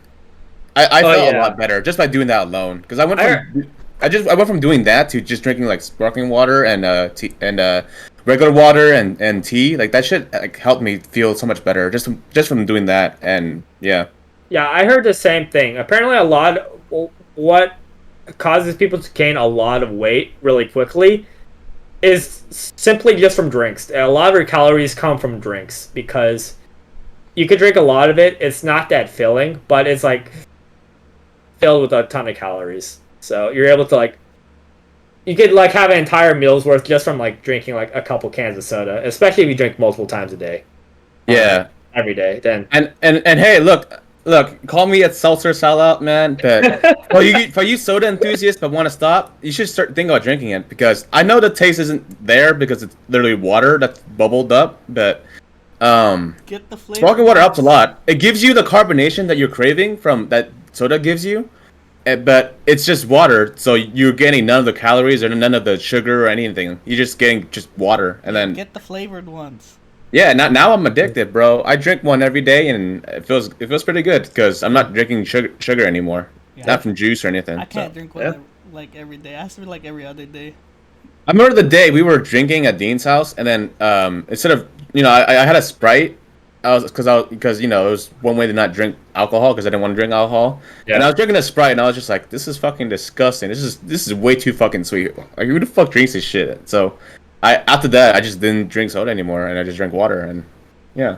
I Oh, felt a yeah. lot better just by doing that alone. Because I I- went from doing that to just drinking like sparkling water and tea and regular water and tea. Like that shit like helped me feel so much better just from doing that. And yeah, Yeah, I heard the same thing. Apparently, what causes people to gain a lot of weight really quickly is simply just from drinks. A lot of your calories come from drinks because you could drink a lot of it. It's not that filling, but it's like filled with a ton of calories. So you're able to like you could like have an entire meal's worth just from like drinking like a couple cans of soda, especially if you drink multiple times a day. yeah. Every day. Then And hey, look, call me a seltzer sellout, man. But for you soda enthusiasts that want to stop, you should start thinking about drinking it because I know the taste isn't there because it's literally water that's bubbled up, but Get the flavor. sparkling water helps a lot. It gives you the carbonation that you're craving from that soda gives you, but it's just water, so you're getting none of the calories or none of the sugar or anything. You're just getting just water, and then Get the flavored ones. yeah. Now I'm addicted, bro. I drink one every day, and it feels pretty good because I'm not drinking sugar anymore. Yeah, Not from juice or anything. I can't so. drink yeah. one like every day. It has to be like every other day. I remember the day we were drinking at Dean's house, and then instead of I had a Sprite. Because it was one way to not drink alcohol because I didn't want to drink alcohol. Yeah. And I was drinking a Sprite, and I was just like, this is fucking disgusting. This is way too fucking sweet. Like, who the fuck drinks this shit? So, after that I just didn't drink soda anymore, and I just drank water. And yeah,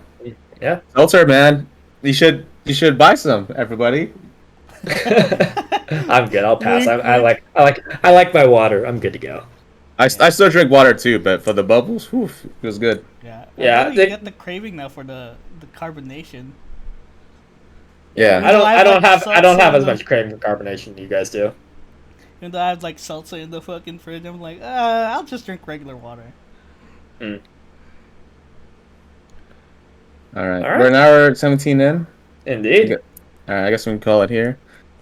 yeah. seltzer, man. You should buy some, everybody. I'm good. I'll pass. I like my water. I'm good to go. I still drink water too, but for the bubbles, whew, it was good. Yeah. Yeah, I really they- get the craving now for the carbonation. Yeah. I don't have as seltzer. much craving for carbonation you guys do. Even though I have like seltzer in the fucking fridge, I'm like, I'll just drink regular water. All right. All right. We're an hour 17 in. Indeed. All right, I guess we can call it here.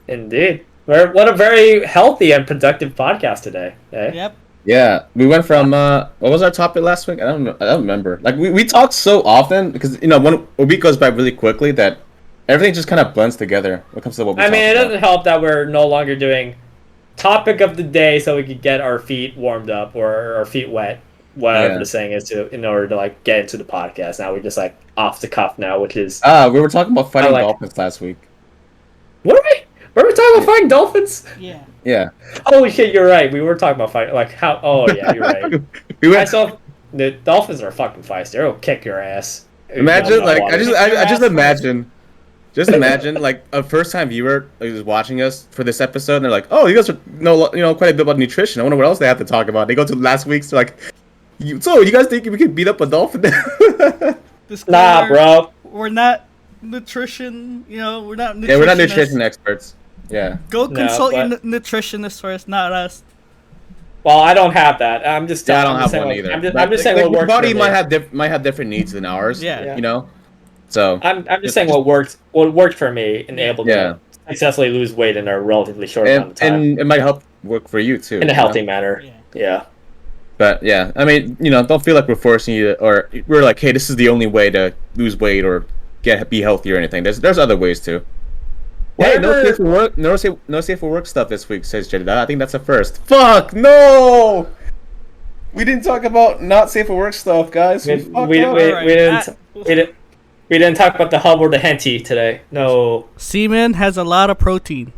Indeed. What a very healthy and productive podcast today. Eh? Yep. Yeah, we went from what was our topic last week? I don't remember. Like we talk so often because when a week goes by really quickly that everything just kind of blends together when it comes to what we I talk mean, it about. doesn't help that we're no longer doing topic of the day so we could get our feet warmed up or our feet wet, whatever Yeah. the saying is, in order to like get into the podcast. Now we're just like off the cuff now, which is We were talking about fighting like- dolphins last week. what are we? Were we talking about fighting dolphins? Yeah. Yeah. Holy shit, you're right. We were talking about fighting. Like how? Oh yeah, you're right. We went. Myself, the dolphins are fucking feisty. They'll kick your ass. Imagine like Water. I just imagine. Just imagine, like, a first-time viewer is watching us for this episode, and they're like, "Oh, you guys know quite a bit about nutrition. I wonder what else they have to talk about." They go to last week's, they're like, "So, you guys think we could beat up a dolphin?" Nah, bro. We're not nutrition. We're not. Yeah, we're not nutritionists. nutrition experts. Yeah. Go No, consult your but- nutritionist first, not us. Well, I don't have that. I'm just. Yeah, I I'm don't just have saying one what- either. I'm just, But, I'm just saying like, what your works. body for me. might have different needs than ours. Yeah. You know. So. I'm just saying what worked. What worked for me and able Yeah. to successfully lose weight in a relatively short amount of time and it might help work for you too. in a you know? healthy manner. Yeah. Yeah. But yeah, I mean, don't feel like we're forcing you or we're like, hey, this is the only way to lose weight or be healthy or anything. There's other ways too. Hey, Whatever- no safe for work stuff this week, says Jeddah. I think that's a first. Fuck no. We didn't talk about not safe for work stuff, guys. We, fucked we, up. we, Alright, we didn't talk about the hub or the henty today. No. Semen has a lot of protein.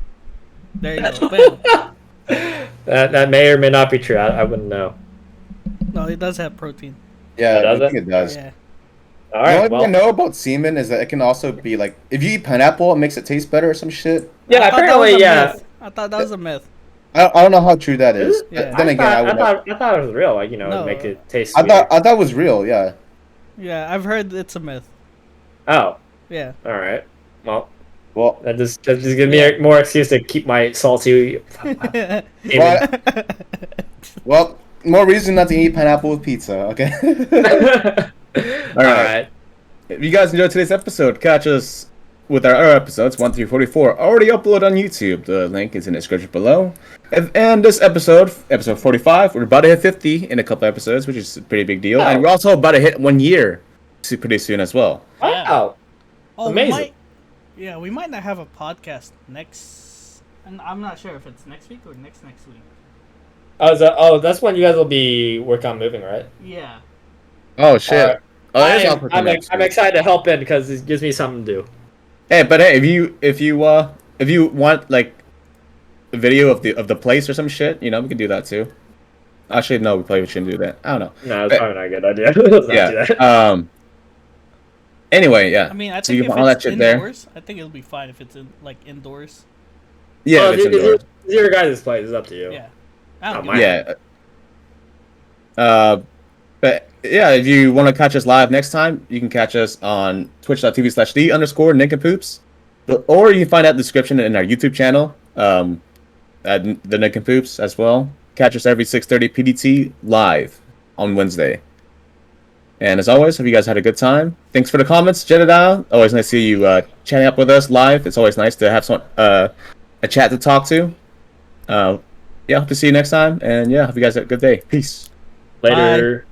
There you go. Bam. That may or may not be true. I wouldn't know. No, it does have protein. Yeah, Does I it? think it does. Yeah. All The right. only thing I Well, know about semen is that it can also be like if you eat pineapple, it makes it taste better or some shit. yeah. I thought that was Apparently, a yeah. myth. I thought that was a myth. I don't know how true that is. Yeah. Then again, I thought it was real. Like No. it'd make it taste. I Sweeter. thought it was real. Yeah. Yeah, I've heard it's a myth. Oh. Yeah. All right. Well, Well, that just gives me more excuse to keep my salty. well, more reason not to eat pineapple with pizza. Okay. All right. If you guys enjoyed today's episode, catch us with our other episodes 1 through 44 already uploaded on YouTube. The link is in the description below. And this episode 45, we're about to hit 50 in a couple episodes, which is a pretty big deal. Wow. And we're also about to hit 1 year pretty soon as well. Wow. Oh, Amazing. We might not have a podcast next. And I'm not sure if it's next week or next week. That's when you guys will be working on moving, right? Yeah. Oh shit! Alright. Oh, it is all for I'm next week. excited to help in because it gives me something to do. Hey, if you want like a video of the place or some shit, we can do that too. Actually, no, we probably shouldn't do that. I don't know. No, it's probably not a good idea. Let's not do Yeah. that. Anyway, yeah. I mean, I So think you if want all that it's shit there? indoors, I think it'll be fine if it's indoors. Yeah, Well, if it's indoors. it's your guys' place. It's up to you. Yeah. I don't Oh, give a- mine. Yeah. But yeah, if you want to catch us live next time, you can catch us on twitch.tv/the_Nincompoops. Or you can find out the description in our YouTube channel, at the Nincompoops as well. Catch us every 6:30 PDT live on Wednesday. And as always, hope you guys had a good time. Thanks for the comments, Jedediah. Always nice to see you chatting up with us live. It's always nice to have a chat to talk to. Yeah, hope to see you next time. And yeah, hope you guys have a good day. Peace. Later.